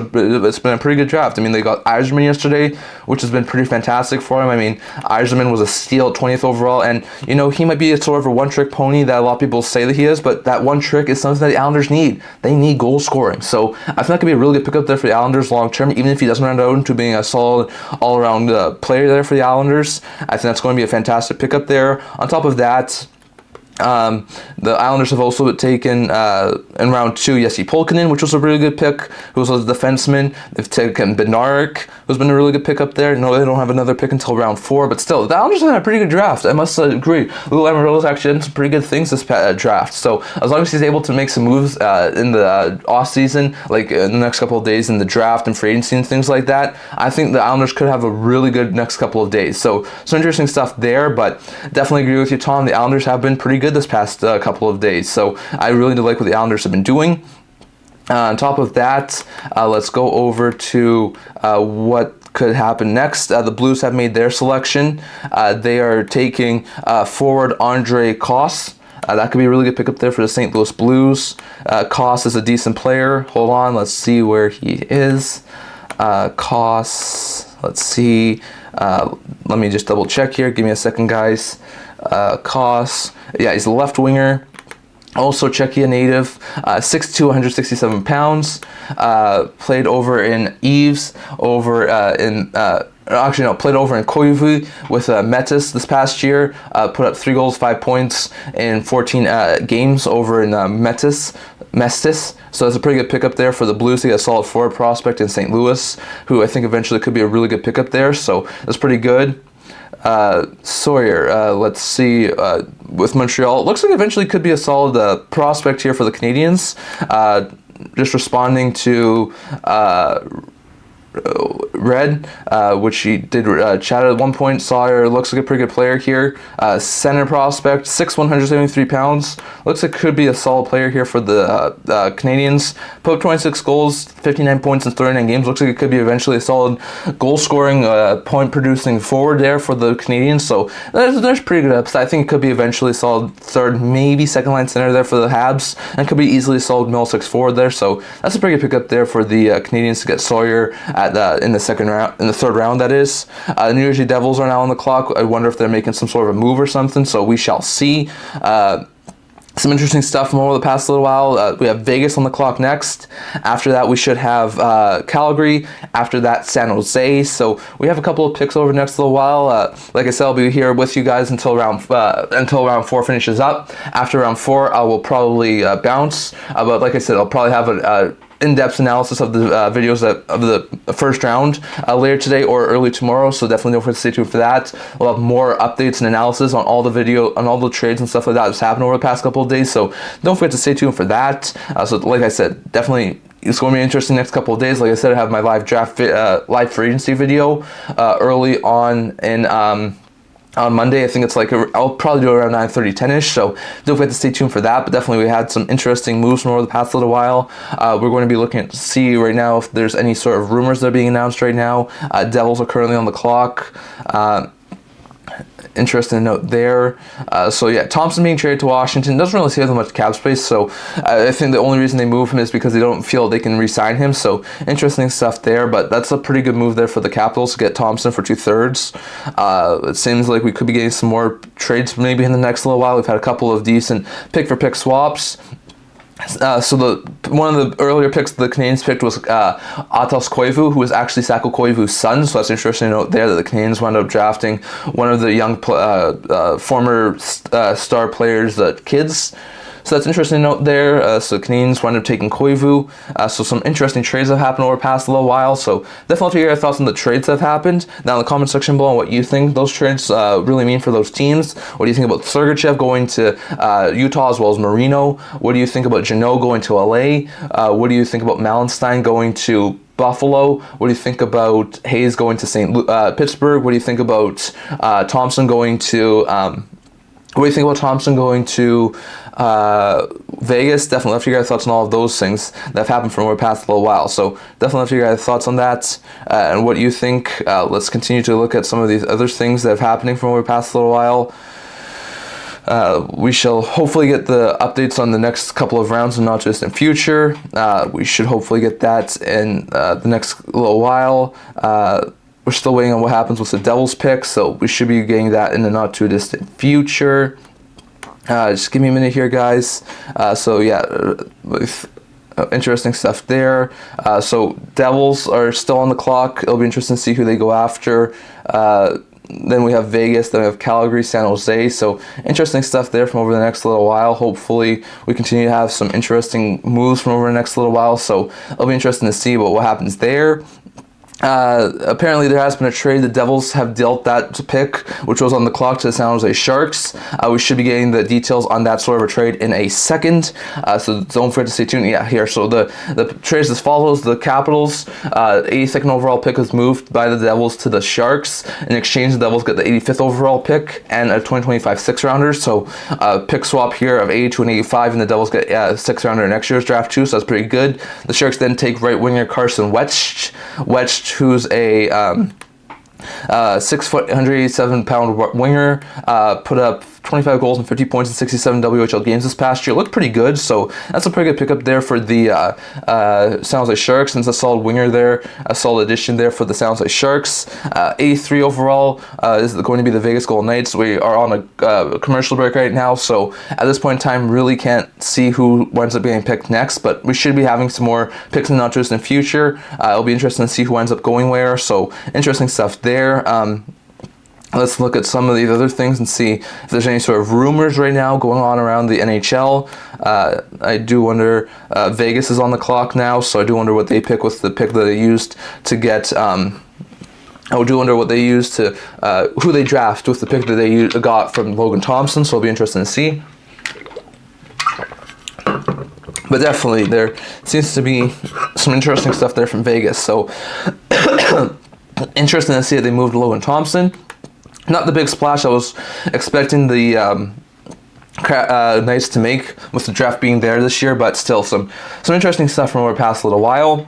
been a pretty good draft. I mean, they got Yzerman yesterday, which has been pretty fantastic for him. I mean, Yzerman was a steal at 20th overall, and, you know, he might be a sort of a one-trick pony that a lot of people say that he is, but that one trick is something that the Islanders need. They need goal scoring. So I think that could be a really good pickup there for the Islanders long-term, even if he doesn't round out into being a solid all-around player there for the Islanders. I think that's going to be a fantastic pickup there. On top of that, the Islanders have also taken in round 2 Jesse Pulkkinen, which was a really good pick, who was a defenseman. They've taken Bednarik, who's been a really good pick up there. No, they don't have another pick until round 4, but still, the Islanders had a pretty good draft. I must agree. Lou Lamoriello's actually done some pretty good things this draft. So as long as he's able to make some moves in the off season, like in the next couple of days in the draft and free agency and things like that, I think the Islanders could have a really good next couple of days. So some interesting stuff there, but definitely agree with you, Tom. The Islanders have been pretty good this past couple of days, so I really do like what the Islanders have been doing. On top of that, let's go over to what could happen next. The Blues have made their selection. They are taking forward Andre Koss. That could be a really good pickup there for the St. Louis Blues. Koss is a decent player. Hold on, let's see where he is. Koss, let's see. Let me just double check here. Give me a second, guys. Koss, yeah, he's a left winger. Also, Czechia native, 6'2", 167 pounds, played over in Eves, played over in Koivu with Metis this past year. Put up 3 goals, 5 points in 14 games over in Mestis. So that's a pretty good pickup there for the Blues to get a solid forward prospect in St. Louis, who I think eventually could be a really good pickup there. So that's pretty good. Sawyer, let's see, with Montreal, it looks like eventually could be a solid prospect here for the Canadians. Just responding to Red, which he did chat at one point. Sawyer looks like a pretty good player here. Center prospect, 6'1", 173 pounds. Looks like could be a solid player here for the Canadians. Put up 26 goals, 59 points in 39 games. Looks like it could be eventually a solid goal-scoring, point-producing forward there for the Canadians. So there's pretty good upside. I think it could be eventually a solid third, maybe second-line center there for the Habs, and could be easily a solid middle six forward there. So that's a pretty good pickup there for the Canadians to get Sawyer in the third round, that is. The New Jersey Devils are now on the clock. I wonder if they're making some sort of a move or something, so we shall see. Some interesting stuff from over the past little while. We have Vegas on the clock next. After that, we should have Calgary. After that, San Jose. So we have a couple of picks over the next little while. Like I said, I'll be here with you guys until round 4 finishes up. After round 4, I will probably bounce. But like I said, I'll probably have a in-depth analysis of the videos of the first round later today or early tomorrow, so definitely don't forget to stay tuned for that. We'll have more updates and analysis on all the trades and stuff like that that's happened over the past couple of days, so don't forget to stay tuned for that. So like I said, definitely it's going to be interesting next couple of days. Like I said, I have my live free agency video early on Monday. I think it's I'll probably do it around 9:30, 10ish. So don't forget to stay tuned for that. But definitely we had some interesting moves from over the past little while. We're going to be looking to see right now if there's any sort of rumors that are being announced right now. Devils are currently on the clock. Interesting note there. So yeah, Thompson being traded to Washington doesn't really save them much cap space, so I think the only reason they move him is because they don't feel they can re-sign him. So interesting stuff there, but that's a pretty good move there for the Capitals to get Thompson for 2/3. It seems like we could be getting some more trades maybe in the next little while. We've had a couple of decent pick-for-pick swaps. So one of the earlier picks the Canadians picked was Atos Koivu, who was actually Sakko Koivu's son. So that's interesting to note there that the Canadians wound up drafting one of the young former star players' kids. So that's interesting to note there. So the Canadians wound up taking Koivu. So some interesting trades have happened over the past little while. So definitely hear your thoughts on the trades that have happened down in the comment section below on what you think those trades really mean for those teams. What do you think about Sergachev going to Utah as well as Marino? What do you think about Jeannot going to LA? What do you think about Malenstein going to Buffalo? What do you think about Hayes going to Pittsburgh? What do you think about Thompson going to What do you think about Thompson going to Vegas? Definitely love to hear your thoughts on all of those things that have happened from over the past little while. So definitely love to hear your thoughts on that and what you think. Let's continue to look at some of these other things that have happening from over the past little while. We shall hopefully get the updates on the next couple of rounds and not just in future. We should hopefully get that in the next little while. We're still waiting on what happens with the Devils pick, so we should be getting that in the not too distant future. Just give me a minute here, guys. So yeah, interesting stuff there. So Devils are still on the clock. It'll be interesting to see who they go after. Then we have Vegas, then we have Calgary, San Jose. So interesting stuff there from over the next little while. Hopefully we continue to have some interesting moves from over the next little while. So it'll be interesting to see what happens there. Apparently there has been a trade. The Devils have dealt that pick, which was on the clock, to the San Jose Sharks. We should be getting the details on that sort of a trade in a second, so don't forget to stay tuned. Yeah, here. So the trade is as follows. The Capitals, 82nd overall pick was moved by the Devils to the Sharks. In exchange, the Devils get the 85th overall pick and a 2025 6-rounder. So pick swap here of 82 and 85, and the Devils get a 6-rounder in next year's draft too, so that's pretty good. The Sharks then take right winger Carson Wetsch, who's a 6 foot, 187 pound winger, put up 25 goals and 50 points in 67 WHL games this past year. Looked pretty good, so that's a pretty good pickup there for the San Jose Sharks, and it's a solid winger there, a solid addition there for the San Jose Sharks. 83 overall is going to be the Vegas Golden Knights. We are on a commercial break right now, so at this point in time, really can't see who winds up getting picked next, but we should be having some more picks and not just in future. It'll be interesting to see who ends up going where, so interesting stuff there. Let's look at some of these other things and see if there's any sort of rumors right now going on around the NHL. I do wonder, Vegas is on the clock now, so I do wonder what they pick with the pick that they used to get, I do wonder what they used to, who they draft with the pick that they got from Logan Thompson, so it'll be interesting to see. But definitely, there seems to be some interesting stuff there from Vegas, so interesting to see that they moved Logan Thompson. Not the big splash I was expecting the Knights to make with the draft being there this year, but still some interesting stuff from over the past little while.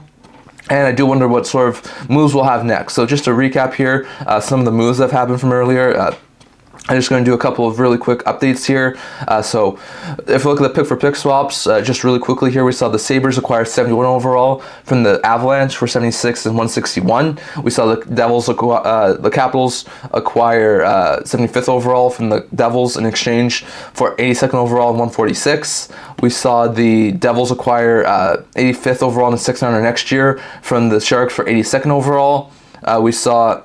And I do wonder what sort of moves we'll have next. So just to recap here, some of the moves that have happened from earlier. I'm just going to do a couple of really quick updates here. So if we look at the pick for pick swaps, just really quickly here, we saw the Sabres acquire 71 overall from the Avalanche for 76 and 161. We saw the the Capitals acquire 75th overall from the Devils in exchange for 82nd overall and 146. We saw the Devils acquire 85th overall in the 6th round next year from the Sharks for 82nd overall. We saw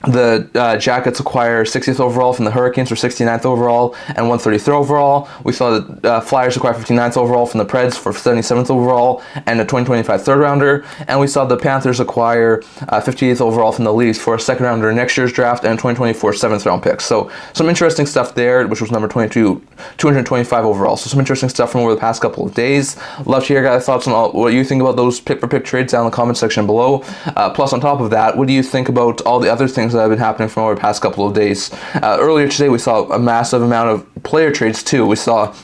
the Jackets acquire 60th overall from the Hurricanes for 69th overall and 133rd overall. We saw the Flyers acquire 59th overall from the Preds for 77th overall and a 2025 third rounder. And we saw the Panthers acquire 58th overall from the Leafs for a second rounder in next year's draft and a 2024 7th round pick. So some interesting stuff there, which was number 225 overall. So some interesting stuff from over the past couple of days. Love to hear your guys' thoughts on what you think about those pick for pick trades down in the comment section below. Plus on top of that, what do you think about all the other things that have been happening from over the past couple of days? Earlier today, we saw a massive amount of player trades too. We saw,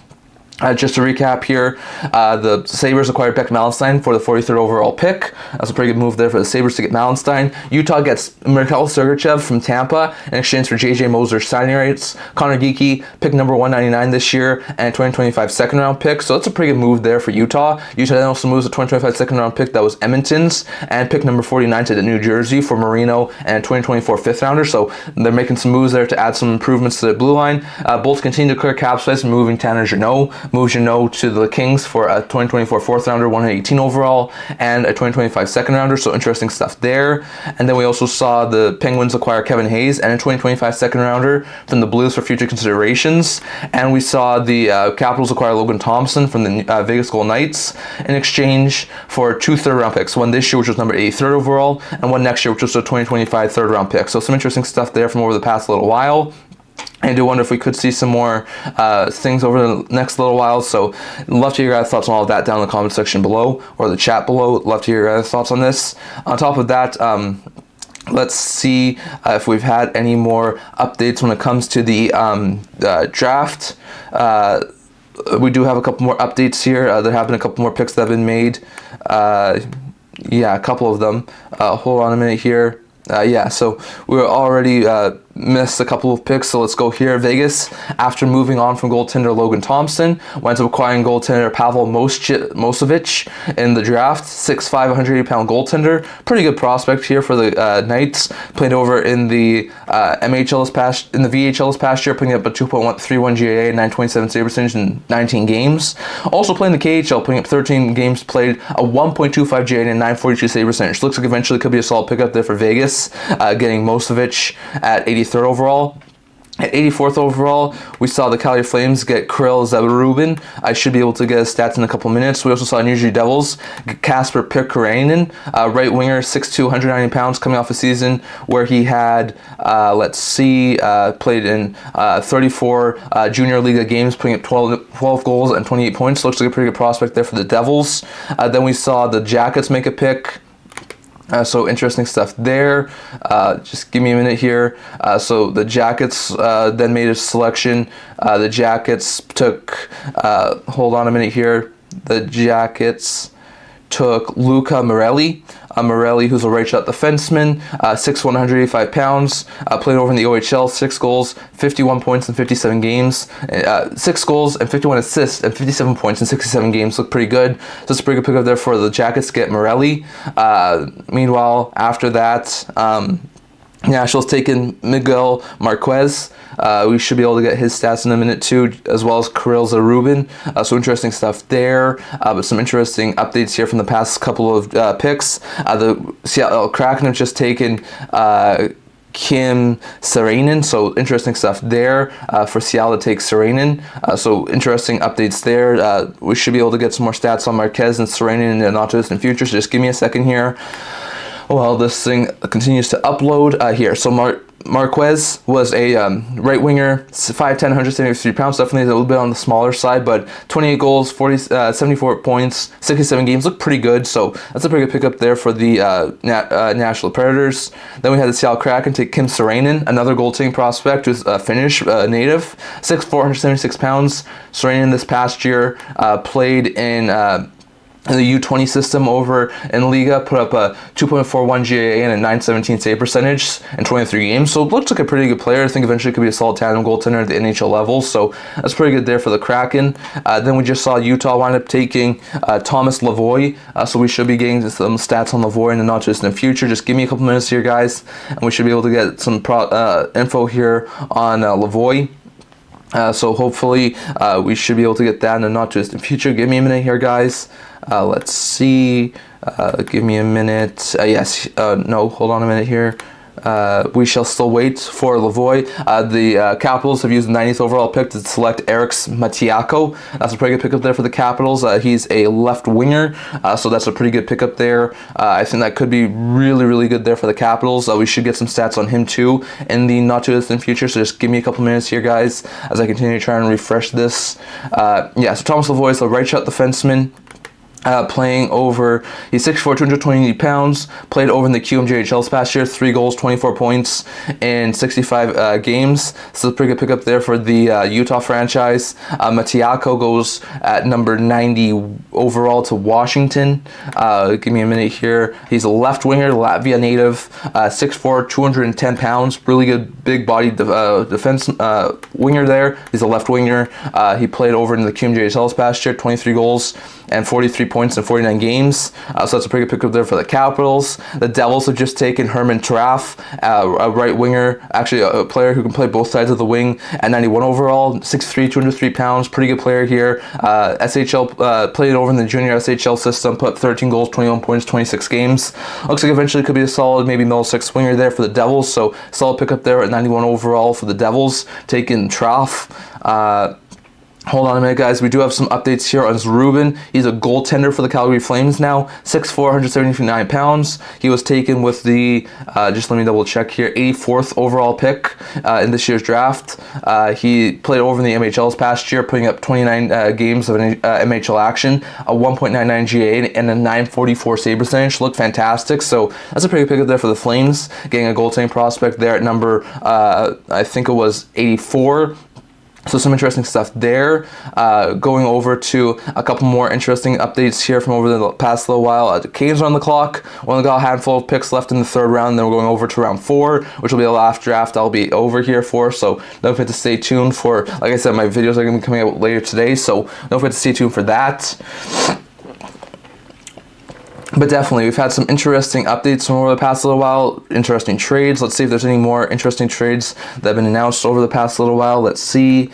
just to recap here, the Sabres acquired Beck Malenstein for the 43rd overall pick. That's a pretty good move there for the Sabres to get Malenstein. Utah gets Mikhail Sergachev from Tampa in exchange for J.J. Moser's signing rights. Connor Geekie, pick number 199 this year, and 2025 second round pick. So that's a pretty good move there for Utah. Utah then also moves a 2025 second round pick that was Edmonton's, and pick number 49 to New Jersey for Marino and 2024 fifth rounder. So they're making some moves there to add some improvements to the blue line. Bolts continue to clear cap space, moving Tanner Jeannot. Moves Jeannot to the Kings for a 2024 fourth rounder, 118 overall, and a 2025 second rounder. So interesting stuff there. And then we also saw the Penguins acquire Kevin Hayes and a 2025 second rounder from the Blues for future considerations. And we saw the Capitals acquire Logan Thompson from the Vegas Golden Knights in exchange for 2 third round picks. One this year, which was number 83rd overall, and one next year, which was a 2025 third round pick. So some interesting stuff there from over the past little while. I do wonder if we could see some more things over the next little while. So love to hear your guys' thoughts on all of that down in the comment section below or the chat below. Love to hear your guys' thoughts on this. On top of that, let's see if we've had any more updates when it comes to the draft. We do have a couple more updates here. There have been a couple more picks that have been made. Yeah, a couple of them. Hold on a minute here. Yeah, so we're already missed a couple of picks, so let's go here. Vegas, after moving on from goaltender Logan Thompson, went to acquiring goaltender Pavel Mosevic in the draft. 6'5", 180-pound goaltender. Pretty good prospect here for the Knights. Played over in the VHL this past year, putting up a 2.31 GAA, 927 save percentage in 19 games. Also playing the KHL, putting up 13 games played, a 1.25 GAA and 942 save percentage. Looks like eventually could be a solid pickup there for Vegas, getting Mosevic at 83rd overall. At 84th overall, we saw the Calgary Flames get Kirill Zabarubin. I should be able to get his stats in a couple minutes. We also saw New Jersey Devils get Kasper Pikkarainen, right winger, 6'2", 190 pounds, coming off a season where he had, played in 34 Junior Liga games, putting up 12 goals and 28 points. Looks like a pretty good prospect there for the Devils. Then we saw the Jackets make a pick. So interesting stuff there. Just give me a minute here. So the Jackets then made a selection. The Jackets took, hold on a minute here. The Jackets took Luca Morelli Morelli, who's a right shot defenseman, 6'1", 185 pounds, played over in the OHL, 6 goals, 51 points in 57 games, 6 goals and 51 assists and 57 points in 67 games. Look pretty good. So it's a pretty good pickup there for the Jackets to get Morelli. Meanwhile, after that, Nashville's taken Miguel Marquez. We should be able to get his stats in a minute too, as well as Kirill Zarubin. So interesting stuff there. But some interesting updates here from the past couple of picks. The Seattle Kraken have just taken Kim Sarainen, so interesting stuff there for Seattle to take Sarainen. So interesting updates there. We should be able to get some more stats on Marquez and Sarainen in the not too distant future. So just give me a second here. Well, this thing continues to upload here. So Marquez was a right winger, 5'10", 173 pounds, definitely a little bit on the smaller side, but 28 goals, 74 points, 67 games, look pretty good. So that's a pretty good pickup there for the Nashville Predators. Then we had the Seattle Kraken take Kim Sarainen, another goaltending prospect who's a Finnish native, 6'4", 176 pounds. Sarainen this past year played in the U20 system over in Liga, put up a 2.41 GAA and a 917 save percentage in 23 games. So it looks like a pretty good player. I think eventually could be a solid tandem goaltender at the NHL level. So that's pretty good there for the Kraken. Then we just saw Utah wind up taking Thomas Lavoie. So we should be getting some stats on Lavoie in the not too distant future. Just give me a couple minutes here, guys, and we should be able to get some info here on Lavoie. So hopefully we should be able to get that in the not too distant future. Give me a minute here, guys. Let's see. Give me a minute. Yes. No, hold on a minute here. We shall still wait for Lavoie. The Capitals have used the 90th overall pick to select Eriks Matiako. That's a pretty good pickup there for the Capitals. He's a left winger, so that's a pretty good pickup there. I think that could be really, really good there for the Capitals. We should get some stats on him too in the not too distant future, so just give me a couple minutes here, guys, as I continue to try and refresh this. So Thomas Lavoie is a right shot defenseman. Playing over, he's 6'4", 220 pounds, played over in the QMJHL this past year, 3 goals, 24 points in 65 games. So a pretty good pickup there for the Utah franchise. Matiako goes at number 90 overall to Washington. Give me a minute here. He's a left winger, Latvia native, 6'4", 210 pounds, really good big body defense winger there. He's a left winger. He played over in the QMJHL this past year, 23 goals and 43 points in 49 games. So that's a pretty good pickup there for the Capitals. The Devils have just taken Herman Traff, a right winger, actually a player who can play both sides of the wing at 91 overall, 6'3", 203 pounds, pretty good player here. SHL played over in the junior SHL system, put up 13 goals, 21 points, 26 games. Looks like eventually could be a solid, maybe middle six winger there for the Devils. So solid pickup there at 91 overall for the Devils, taking Traff. Hold on a minute, guys. We do have some updates here on Zarubin. He's a goaltender for the Calgary Flames now. 6'4", 179 pounds. He was taken with the, just let me double check here, 84th overall pick in this year's draft. He played over in the MHL this past year, putting up 29 games of MHL action, a 1.99 GA and a 944 save percentage. Looked fantastic. So that's a pretty good pickup there for the Flames, getting a goaltending prospect there at number, I think it was 84. So some interesting stuff there. Going over to a couple more interesting updates here from over the past little while. The Canes are on the clock. We only got a handful of picks left in the third round. Then we're going over to round 4, which will be the last draft I'll be over here for. So don't forget to stay tuned for, like I said, my videos are going to be coming out later today. So don't forget to stay tuned for that. But definitely, we've had some interesting updates from over the past little while, interesting trades. Let's see if there's any more interesting trades that have been announced over the past little while. Let's see.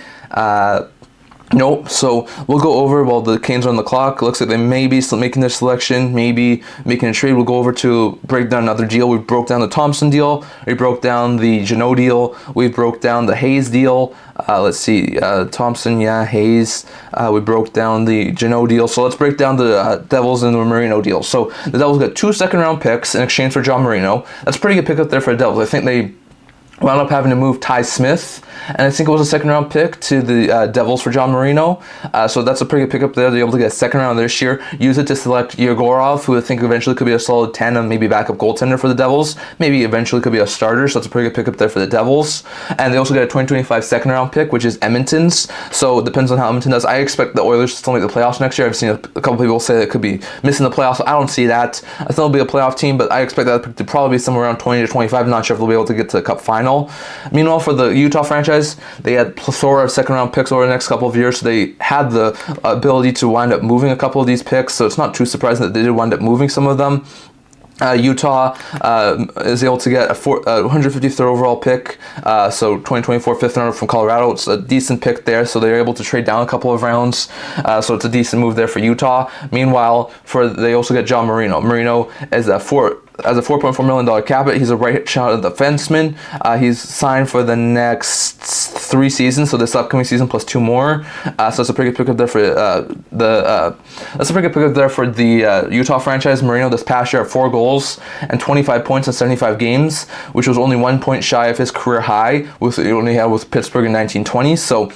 Nope. So we'll go over while the Canes are on the clock. It looks like they may be still making their selection, maybe making a trade. We'll go over to break down another deal. We broke down the Thompson deal. We broke down the Jeannot deal. We broke down the Hayes deal. Let's see. Thompson, yeah, Hayes. We broke down the Jeannot deal. So let's break down the Devils and the Marino deal. So the Devils got 2 second-round picks in exchange for John Marino. That's a pretty good pickup there for the Devils. I think they wound up having to move Ty Smith, and I think it was a second-round pick to the Devils for John Marino. So that's a pretty good pickup there. They're able to get a second round this year, use it to select Yegorov, who I think eventually could be a solid tandem, maybe backup goaltender for the Devils, maybe eventually could be a starter, so that's a pretty good pickup there for the Devils. And they also get a 2025 second-round pick, which is Edmonton's, so it depends on how Edmonton does. I expect the Oilers to still make the playoffs next year. I've seen a couple people say that it could be missing the playoffs. I don't see that. I think it'll be a playoff team, but I expect that to probably be somewhere around 20 to 25. I'm not sure if they'll be able to get to the Cup final. Meanwhile, for the Utah franchise, they had plethora of second-round picks over the next couple of years, so they had the ability to wind up moving a couple of these picks, so it's not too surprising that they did wind up moving some of them. Utah is able to get a 153rd overall pick, so 2024 fifth rounder from Colorado. It's a decent pick there, so they're able to trade down a couple of rounds, so it's a decent move there for Utah. Meanwhile, they also get John Marino. Marino is a $4.4 million cap hit. He's a right-shot defenseman. He's signed for the next 3 seasons, so this upcoming season plus 2 more. So it's a pretty good pickup there for the Utah franchise. Marino this past year had 4 goals and 25 points in 75 games, which was only 1 point shy of his career high with he only had with Pittsburgh in 1920. So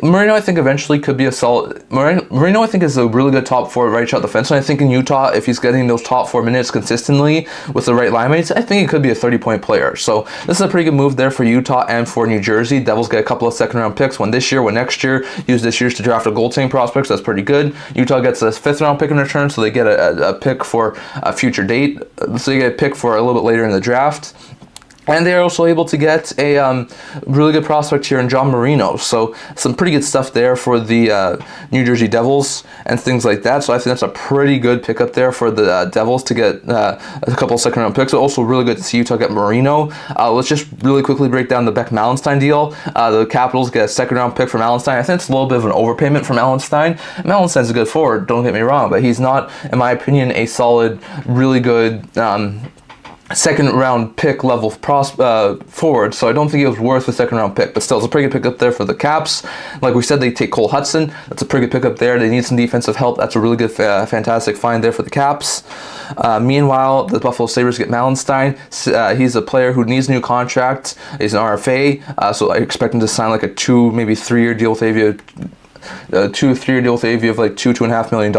Marino, I think, eventually could be a solid. Marino, I think, is a really good top 4 right-shot defenseman. I think in Utah, if he's getting those top 4 minutes consistently with the right line mates, I think he could be a 30-point player. So this is a pretty good move there for Utah and for New Jersey. Devils get a couple of second-round picks, one this year, one next year. Use this year's to draft a goaltending prospect, so that's pretty good. Utah gets a 5th-round pick in return, so they get a pick for a future date. So they get a pick for a little bit later in the draft. And they're also able to get a really good prospect here in John Marino. So some pretty good stuff there for the New Jersey Devils and things like that. So I think that's a pretty good pickup there for the Devils to get a couple of second-round picks. Also really good to see Utah get Marino. Let's just really quickly break down the Beck Malenstein deal. The Capitals get a second-round pick from Malenstein. I think it's a little bit of an overpayment from Malenstein. Malenstein's a good forward, don't get me wrong, but he's not, in my opinion, a solid, really good second-round pick level forward, so I don't think it was worth a second-round pick, but still, it's a pretty good pickup there for the Caps. Like we said, they take Cole Hudson. That's a pretty good pickup there. They need some defensive help. That's a really good, fantastic find there for the Caps. Meanwhile, the Buffalo Sabres get Malenstein. He's a player who needs a new contract. He's an RFA, so I expect him to sign like a 2, maybe 3-year deal with Avia. 2-3-year deal with AV of like $2.5 million.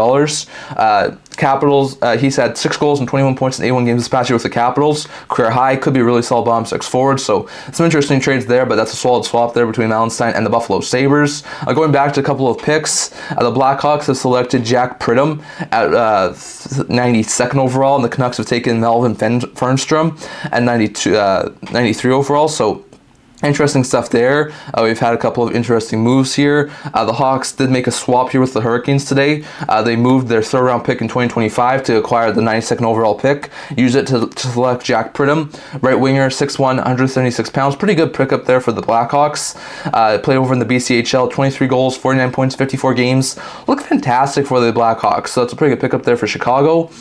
Capitals, he's had 6 goals and 21 points in 81 games this past year with the Capitals. Career high, could be a really solid bottom 6 forward. So some interesting trades there, but that's a solid swap there between Malenstein and the Buffalo Sabres. Going back to a couple of picks, the Blackhawks have selected Jack Pridham at 92nd overall, and the Canucks have taken Melvin Fernstrom at 93 overall. So interesting stuff there. We've had a couple of interesting moves here. The Hawks did make a swap here with the Hurricanes today. They moved their 3rd-round pick in 2025 to acquire the 92nd overall pick. Use it to select Jack Pridham, right winger, 6'1", 176 pounds. Pretty good pickup there for the Blackhawks. Played over in the BCHL, 23 goals, 49 points, 54 games. Looked fantastic for the Blackhawks, so that's a pretty good pickup there for Chicago.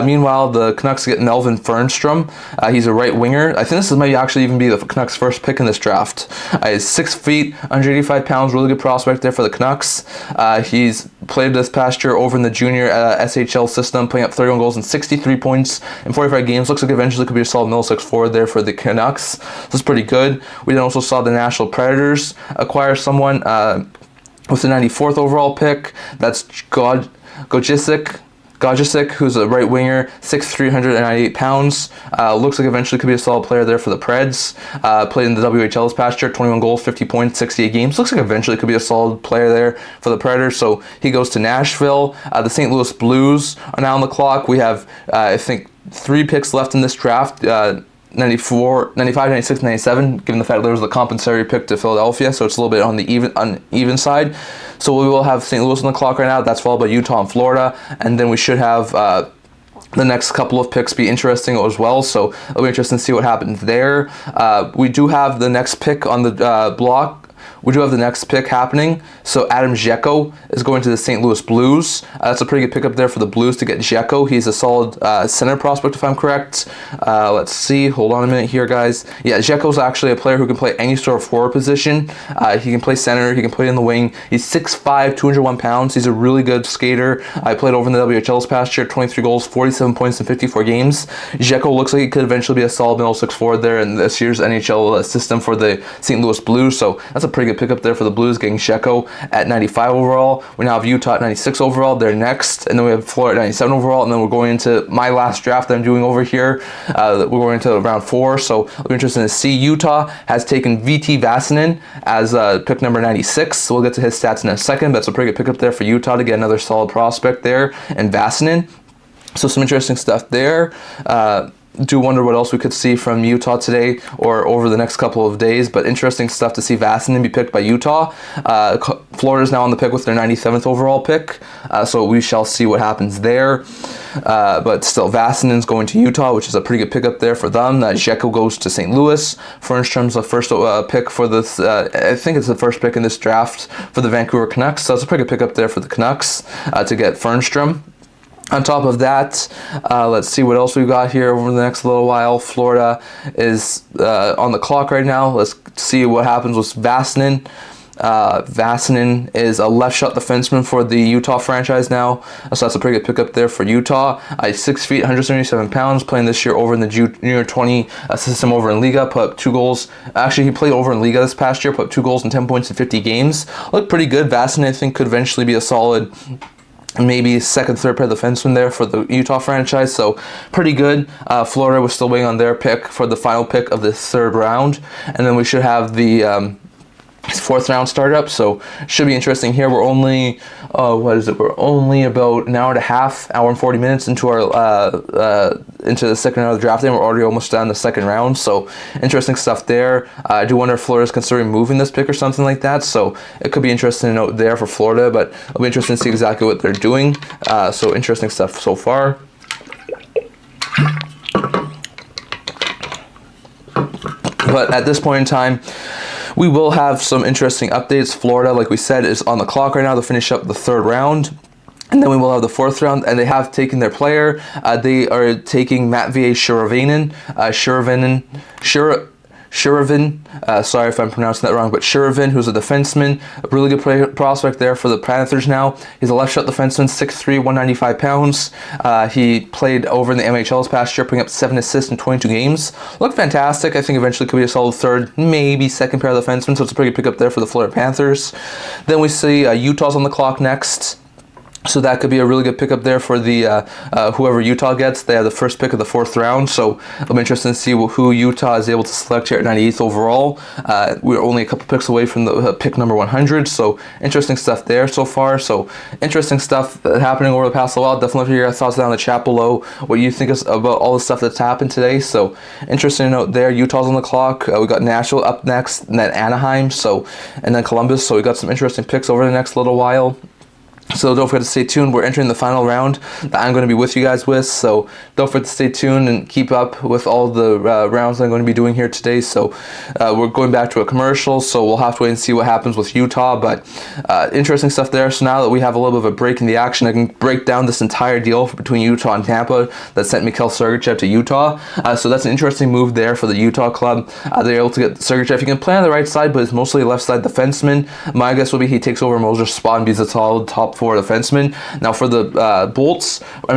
Meanwhile, the Canucks get Melvin Fernstrom. He's a right winger. I think this might actually even be the Canucks' first pick in this draft. He's 6 feet, 185 pounds, really good prospect there for the Canucks. He's played this past year over in the junior SHL system, putting up 31 goals and 63 points in 45 games. Looks like eventually could be a solid middle 6 forward there for the Canucks. This is pretty good. We then also saw the Nashville Predators acquire someone with the 94th overall pick. That's Gojicic, who's a right winger, 6'3", 198 pounds. Looks like eventually could be a solid player there for the Preds. Played in the WHL this past year, 21 goals, 50 points, 68 games. Looks like eventually could be a solid player there for the Predators. So he goes to Nashville. The St. Louis Blues are now on the clock. We have, I think, 3 picks left in this draft. 94, 95, 96, 97, given the fact that there was the compensatory pick to Philadelphia, so it's a little bit on the uneven side. So we will have St. Louis on the clock right now. That's followed by Utah and Florida, and then we should have the next couple of picks be interesting as well, so it'll be interesting to see what happens there. We do have the next pick on the block, we do have the next pick happening. So Adam Dzeko is going to the St. Louis Blues. That's a pretty good pickup there for the Blues to get Dzeko. He's a solid center prospect, if I'm correct. Let's see. Hold on a minute here, guys. Yeah, Dzeko's actually a player who can play any sort of forward position. He can play center. He can play in the wing. He's 6'5", 201 pounds. He's a really good skater. I played over in the WHL this past year, 23 goals, 47 points in 54 games. Dzeko looks like he could eventually be a solid middle six forward there in this year's NHL system for the St. Louis Blues. So that's a pretty good pickup there for the Blues, getting Dzeko at 95 overall. We now have Utah at 96 overall. They're next. And then we have Florida at 97 overall. And then we're going into my last draft that I'm doing over here. We're going into round 4. So it'll be interesting to see. Utah has taken VT Vasanen as pick number 96. So we'll get to his stats in a second. But it's a pretty good pickup there for Utah to get another solid prospect there. And Vasanen. So some interesting stuff there. Do wonder what else we could see from Utah today or over the next couple of days, but interesting stuff to see Vasanen be picked by Utah. Florida's now on the pick with their 97th overall pick, so we shall see what happens there. But still, Vasanen's going to Utah, which is a pretty good pickup there for them. Dzeko goes to St. Louis. Fernstrom's the first pick for this, I think it's the first pick in this draft for the Vancouver Canucks, so it's a pretty good pickup there for the Canucks to get Fernstrom. On top of that, let's see what else we've got here over the next little while. Florida is on the clock right now. Let's see what happens with Vasanen. Vasanen is a left shot defenseman for the Utah franchise now, so that's a pretty good pickup there for Utah. 6 feet, 177 pounds, playing this year over in the Junior 20 system over in Liga. Put up 2 goals. Actually, he played over in Liga this past year. Put up 2 goals and 10 points in 50 games. Looked pretty good. Vasanen, I think, could eventually be a solid, maybe second, third pair of defensemen there for the Utah franchise, so pretty good. Florida was still waiting on their pick for the final pick of the 3rd round, and then we should have the 4th round startup, so should be interesting here. We're only, we're only about an hour and a half, hour and 40 minutes into our into the second round of the draft, and we're already almost done the second round, so interesting stuff there. I do wonder if Florida's considering moving this pick or something like that, so it could be interesting to note there for Florida, but it'll be interesting to see exactly what they're doing. So interesting stuff so far. But at this point in time, we will have some interesting updates. Florida, like we said, is on the clock right now to finish up the 3rd round. And then we will have the 4th round, and they have taken their player. They are taking Matvei Sherevin, sorry if I'm pronouncing that wrong, but Sherevin, who's a defenseman, a really good prospect there for the Panthers now. He's a left shot defenseman, 6'3", 195 pounds. He played over in the MHL this past year, putting up 7 assists in 22 games. Looked fantastic. I think eventually could be a solid 3rd, maybe 2nd pair of defensemen, so it's a pretty good pickup there for the Florida Panthers. Then we see Utah's on the clock next. So that could be a really good pickup there for the whoever Utah gets. They have the first pick of the 4th round, so it'll be interesting to see who Utah is able to select here at 98th overall. We're only a couple picks away from the pick number 100, so interesting stuff there so far. So interesting stuff happening over the past little while. Definitely hear your thoughts down in the chat below, what you think about all the stuff that's happened today. So interesting to note there, Utah's on the clock. We got Nashville up next, and then Anaheim, and then Columbus. So we got some interesting picks over the next little while. So don't forget to stay tuned. We're entering the final round that I'm going to be with you guys with. So don't forget to stay tuned and keep up with all the rounds I'm going to be doing here today. So we're going back to a commercial, so we'll have to wait and see what happens with Utah. But interesting stuff there. So now that we have a little bit of a break in the action, I can break down this entire deal between Utah and Tampa that sent Mikhail Sergachev to Utah. So that's an interesting move there for the Utah club. They're able to get Sergachev. He can play on the right side, but it's mostly a left side defenseman. My guess will be he takes over Moser's spot and be a solid top 4 defenseman. Now for the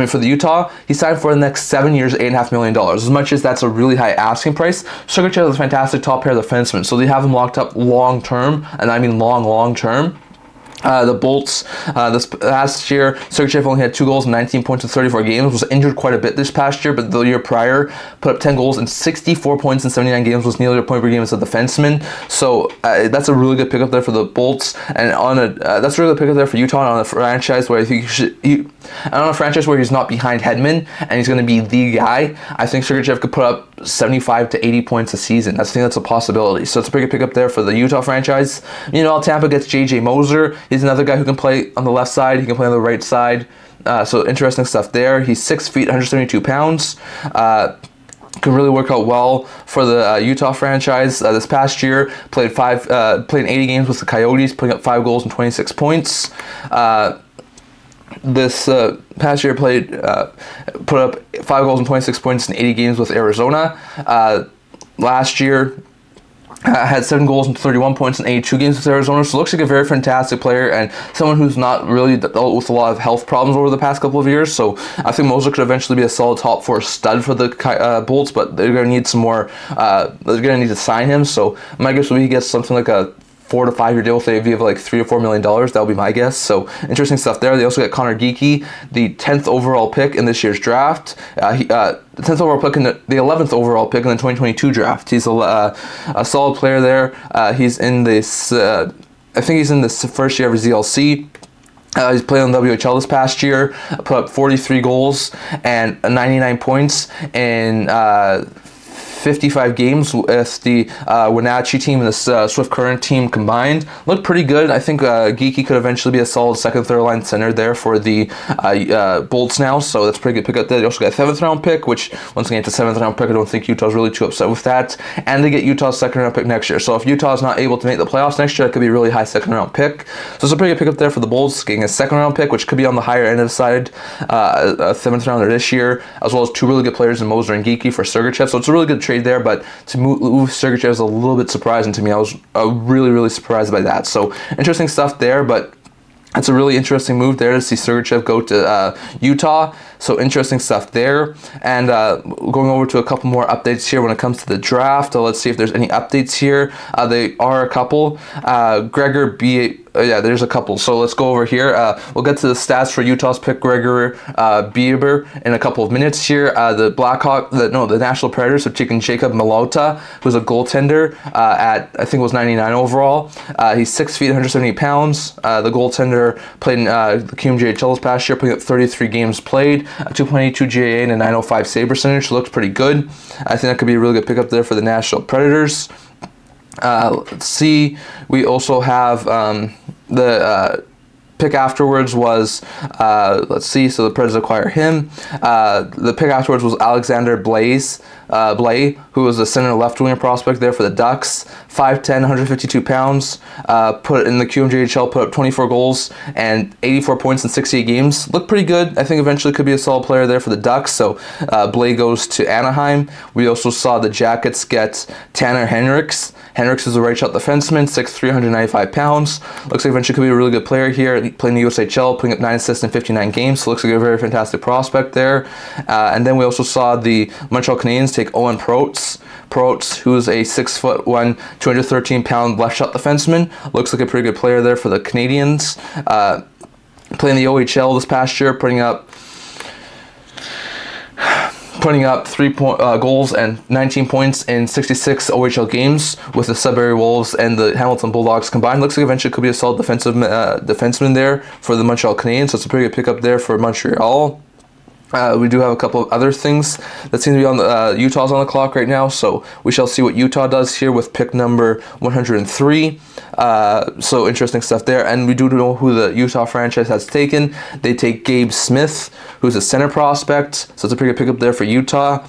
for the Utah, he signed for the next 7 years, $8.5 million. As much as that's a really high asking price, Sergachev is a fantastic top pair defenseman. So they have him locked up long term, and I mean long term. The Bolts, this past year, Sergachev only had 2 goals and 19 points in 34 games, was injured quite a bit this past year, but the year prior, put up 10 goals and 64 points in 79 games, was nearly a point per game as a defenseman. So that's a really good pickup there for the Bolts, and that's a really good pickup there for Utah on a franchise where I think he's not behind Hedman, and he's going to be the guy. I think Sergachev could put up 75 to 80 points a season. I think that's a possibility. So it's a pretty good pickup there for the Utah franchise. Meanwhile, Tampa gets J.J. Moser. He's another guy who can play on the left side. He can play on the right side. So interesting stuff there. He's 6 feet, 172 pounds. could really work out well for the Utah franchise. This past year, played 80 games with the Coyotes, putting up 5 goals and 26 points. This past year put up 5 goals and 26 points in 80 games with Arizona. Last year, had 7 goals and 31 points in 82 games with Arizona, so looks like a very fantastic player and someone who's not really dealt with a lot of health problems over the past couple of years. So I think Moser could eventually be a solid top 4 stud for the Bolts, but they're going to need some more. They're going to need to sign him. So my guess would be he gets something like a 4 to 5 year deal with AV of like $3 to $4 million. That'll be my guess. So interesting stuff there. They also got Connor Geekie, the 10th overall pick in this year's draft. The 10th overall pick in the 11th overall pick in the 2022 draft. He's a solid player there. He's in this. I think he's in this first year of his ZLC. He's played on WHL this past year. Put up 43 goals and 99 points in 55 games with the Wenatchee team and the Swift Current team combined. Looked pretty good. I think Geekie could eventually be a solid second, third line center there for the Bolts now, so that's a pretty good pick up there. They also got a 7th round pick, which once again, it's a 7th round pick. I don't think Utah's really too upset with that. And they get Utah's 2nd round pick next year. So if Utah's not able to make the playoffs next year, that could be a really high 2nd round pick. So it's a pretty good pick up there for the Bolts, getting a 2nd round pick, which could be on the higher end of the side, a 7th rounder this year, as well as 2 really good players in Moser and Geekie for Sergachev. So it's a really good trade there, but to move Sergachev is a little bit surprising to me. I was really, really surprised by that. So interesting stuff there, but it's a really interesting move there to see Sergachev go to Utah. So interesting stuff there. And going over to a couple more updates here when it comes to the draft. Let's see if there's any updates here. There are a couple. Gregor B. Yeah, there's a couple. So let's go over here. We'll get to the stats for Utah's pick, Gregor Bieber, in a couple of minutes here. The National Predators have taken Jacob Malota, who's a goaltender at, I think it was 99 overall. He's 6 feet, 170 pounds. The goaltender played in the QMJHL this past year, putting up 33 games played, a 2.82 GAA and a 905 save percentage. So looks pretty good. I think that could be a really good pickup there for the Nashville Predators. Let's see. We also have the pick afterwards was, let's see, so the Predators acquire him. The pick afterwards was Alexander Blais, who was a center left winger prospect there for the Ducks. 5'10", 152 pounds. Put in the QMJHL, put up 24 goals and 84 points in 68 games. Looked pretty good. I think eventually could be a solid player there for the Ducks. So Blais goes to Anaheim. We also saw the Jackets get Tanner Henricks. Henricks is a right shot defenseman, 6'3", 195 pounds. Looks like eventually could be a really good player here. He played in the USHL, putting up 9 assists in 59 games. So looks like a very fantastic prospect there. And then we also saw the Montreal Canadiens take Owen Proats, who's a 6'1", 213-pound left shot defenseman. Looks like a pretty good player there for the Canadiens. Playing the OHL this past year, putting up 3 goals and 19 points in 66 OHL games with the Sudbury Wolves and the Hamilton Bulldogs combined. Looks like eventually could be a solid defenseman there for the Montreal Canadiens. So it's a pretty good pickup there for Montreal. We do have a couple of other things that seem to be on the Utah's on the clock right now, so we shall see what Utah does here with pick number 103. So interesting stuff there, and we do know who the Utah franchise has taken. They take Gabe Smith, who's a center prospect, so it's a pretty good pickup there for Utah.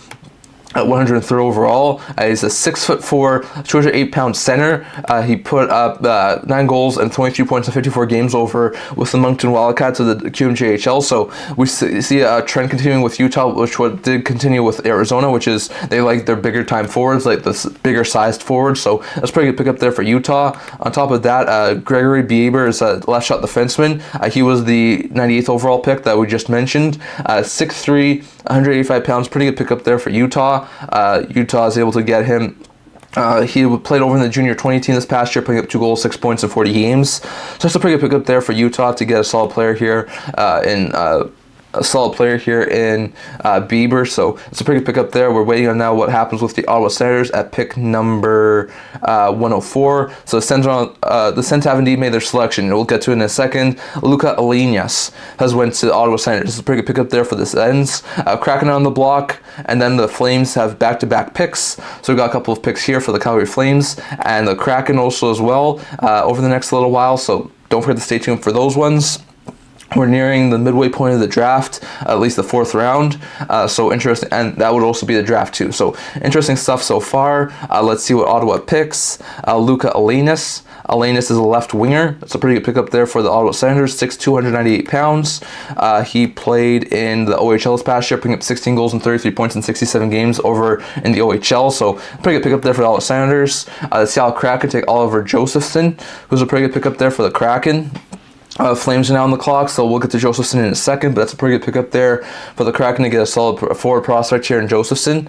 At 103 overall. He's a 6'4", 208-pound center. He put up 9 goals and 23 points in 54 games over with the Moncton Wildcats of the QMJHL. So we see a trend continuing with Utah, which did continue with Arizona, which is they like their bigger time forwards, like this bigger sized forwards. So that's a pretty good pickup there for Utah. On top of that, Gregory Bieber is a left shot defenseman. He was the 98th overall pick that we just mentioned. 6'3", 185 pounds, pretty good pickup there for Utah. Utah is able to get him. He played over in the junior 20 team this past year, putting up 2 goals, 6 points in 40 games. So it's a pretty good pickup there for Utah to get a solid player here Bieber. So it's a pretty good pickup there. We're waiting on now what happens with the Ottawa Senators at pick number 104. So the Sens have indeed made their selection. We'll get to it in a second. Luca Alinas has went to the Ottawa Senators. It's a pretty good pickup there for the Sens. Kraken on the block, and then the Flames have back-to-back picks. So we've got a couple of picks here for the Calgary Flames and the Kraken also as well over the next little while. So don't forget to stay tuned for those ones. We're nearing the midway point of the draft, at least the 4th round. So interesting, and that would also be the draft too. So interesting stuff so far. Let's see what Ottawa picks. Luca Alanis. Alanis is a left winger. That's a pretty good pickup there for the Ottawa Senators. 6'2", 298 pounds. He played in the OHL this past year, putting up 16 goals and 33 points in 67 games over in the OHL. So pretty good pickup there for the Ottawa Senators. The Seattle Kraken take Oliver Josephson, who's a pretty good pickup there for the Kraken. Flames are now on the clock, so we'll get to Josephson in a second, but that's a pretty good pickup there for the Kraken to get a solid forward prospect here in Josephson.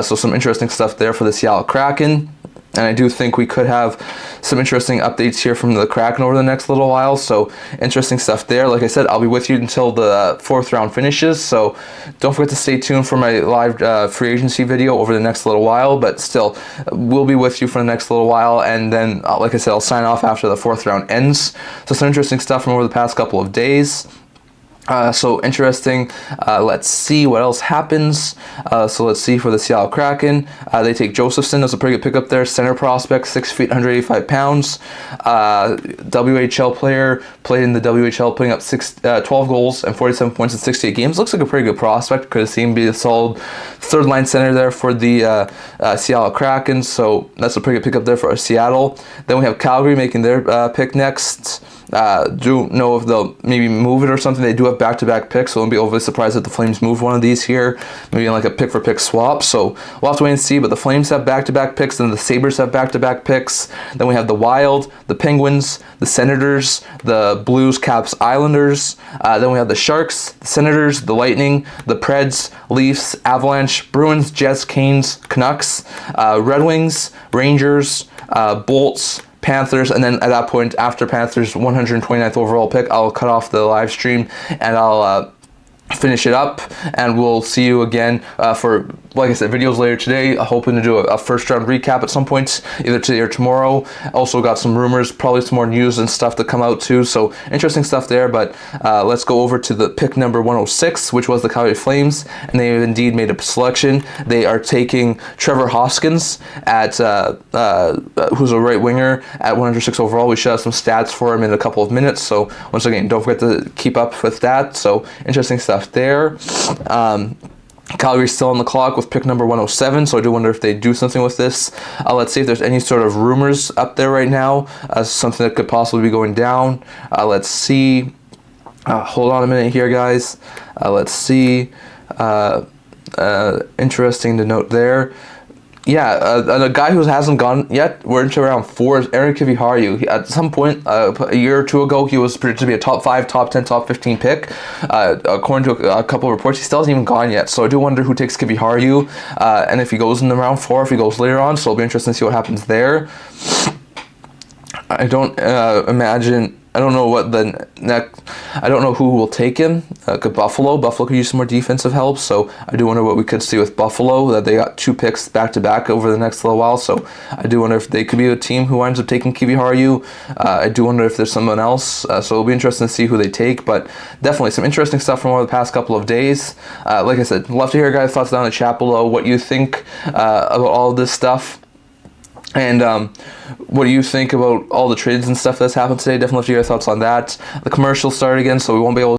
So some interesting stuff there for the Seattle Kraken. And I do think we could have some interesting updates here from the Kraken over the next little while. So interesting stuff there. Like I said, I'll be with you until the 4th round finishes. So don't forget to stay tuned for my live free agency video over the next little while. But still, we'll be with you for the next little while. And then, like I said, I'll sign off after the 4th round ends. So some interesting stuff from over the past couple of days. So interesting. Let's see what else happens. So let's see for the Seattle Kraken. They take Josephson. That's a pretty good pickup there. Center prospect, 6 feet, 185 pounds. WHL player, played in the WHL, putting up 12 goals and 47 points in 68 games. Looks like a pretty good prospect. Could have seen be a solid 3rd line center there for the Seattle Kraken. So that's a pretty good pickup there for Seattle. Then we have Calgary making their pick next. Do know if they'll maybe move it or something. They do have back-to-back picks, so I won't be overly surprised if the Flames move one of these here, maybe in like a pick-for-pick swap. So we'll have to wait and see. But the Flames have back-to-back picks, and the Sabres have back-to-back picks. Then we have the Wild, the Penguins, the Senators, the Blues, Caps, Islanders. Then we have the Sharks, the Senators, the Lightning, the Preds, Leafs, Avalanche, Bruins, Jets, Canes, Canucks, Red Wings, Rangers, Bolts, Panthers, and then at that point, after Panthers' 129th overall pick, I'll cut off the live stream and I'll finish it up, and we'll see you again for, like I said, videos later today. I'm hoping to do a 1st round recap at some point, either today or tomorrow. Also got some rumors, probably some more news and stuff to come out too, so interesting stuff there. But let's go over to the pick number 106, which was the Calgary Flames, and they have indeed made a selection. They are taking Trevor Hoskins at who's a right winger at 106 overall. We should have some stats for him in a couple of minutes, so once again, don't forget to keep up with that. So interesting stuff there. Calgary's still on the clock with pick number 107, so I do wonder if they do something with this. Let's see if there's any sort of rumors up there right now, something that could possibly be going down. Let's see. Hold on a minute here, guys. Let's see. Interesting to note there. Yeah, a guy who hasn't gone yet, we're into round 4, is Aaron Kiviharu. At some point, a year or two ago, he was predicted to be a top 5, top 10, top 15 pick. According to a couple of reports, he still hasn't even gone yet. So I do wonder who takes Kiviharu, and if he goes in the round 4, if he goes later on. So it'll be interesting to see what happens there. I don't imagine... I don't know what the next... I don't know who will take him. Buffalo could use some more defensive help, so I do wonder what we could see with Buffalo, that they got 2 picks back-to-back over the next little while, so I do wonder if they could be a team who winds up taking Kiviharu. I do wonder if there's someone else, so it'll be interesting to see who they take, but definitely some interesting stuff from over the past couple of days. Like I said, love to hear your guys' thoughts down in the chat below, what you think about all of this stuff. And what do you think about all the trades and stuff that's happened today? Definitely love to hear your thoughts on that. The commercials started again, so we won't be able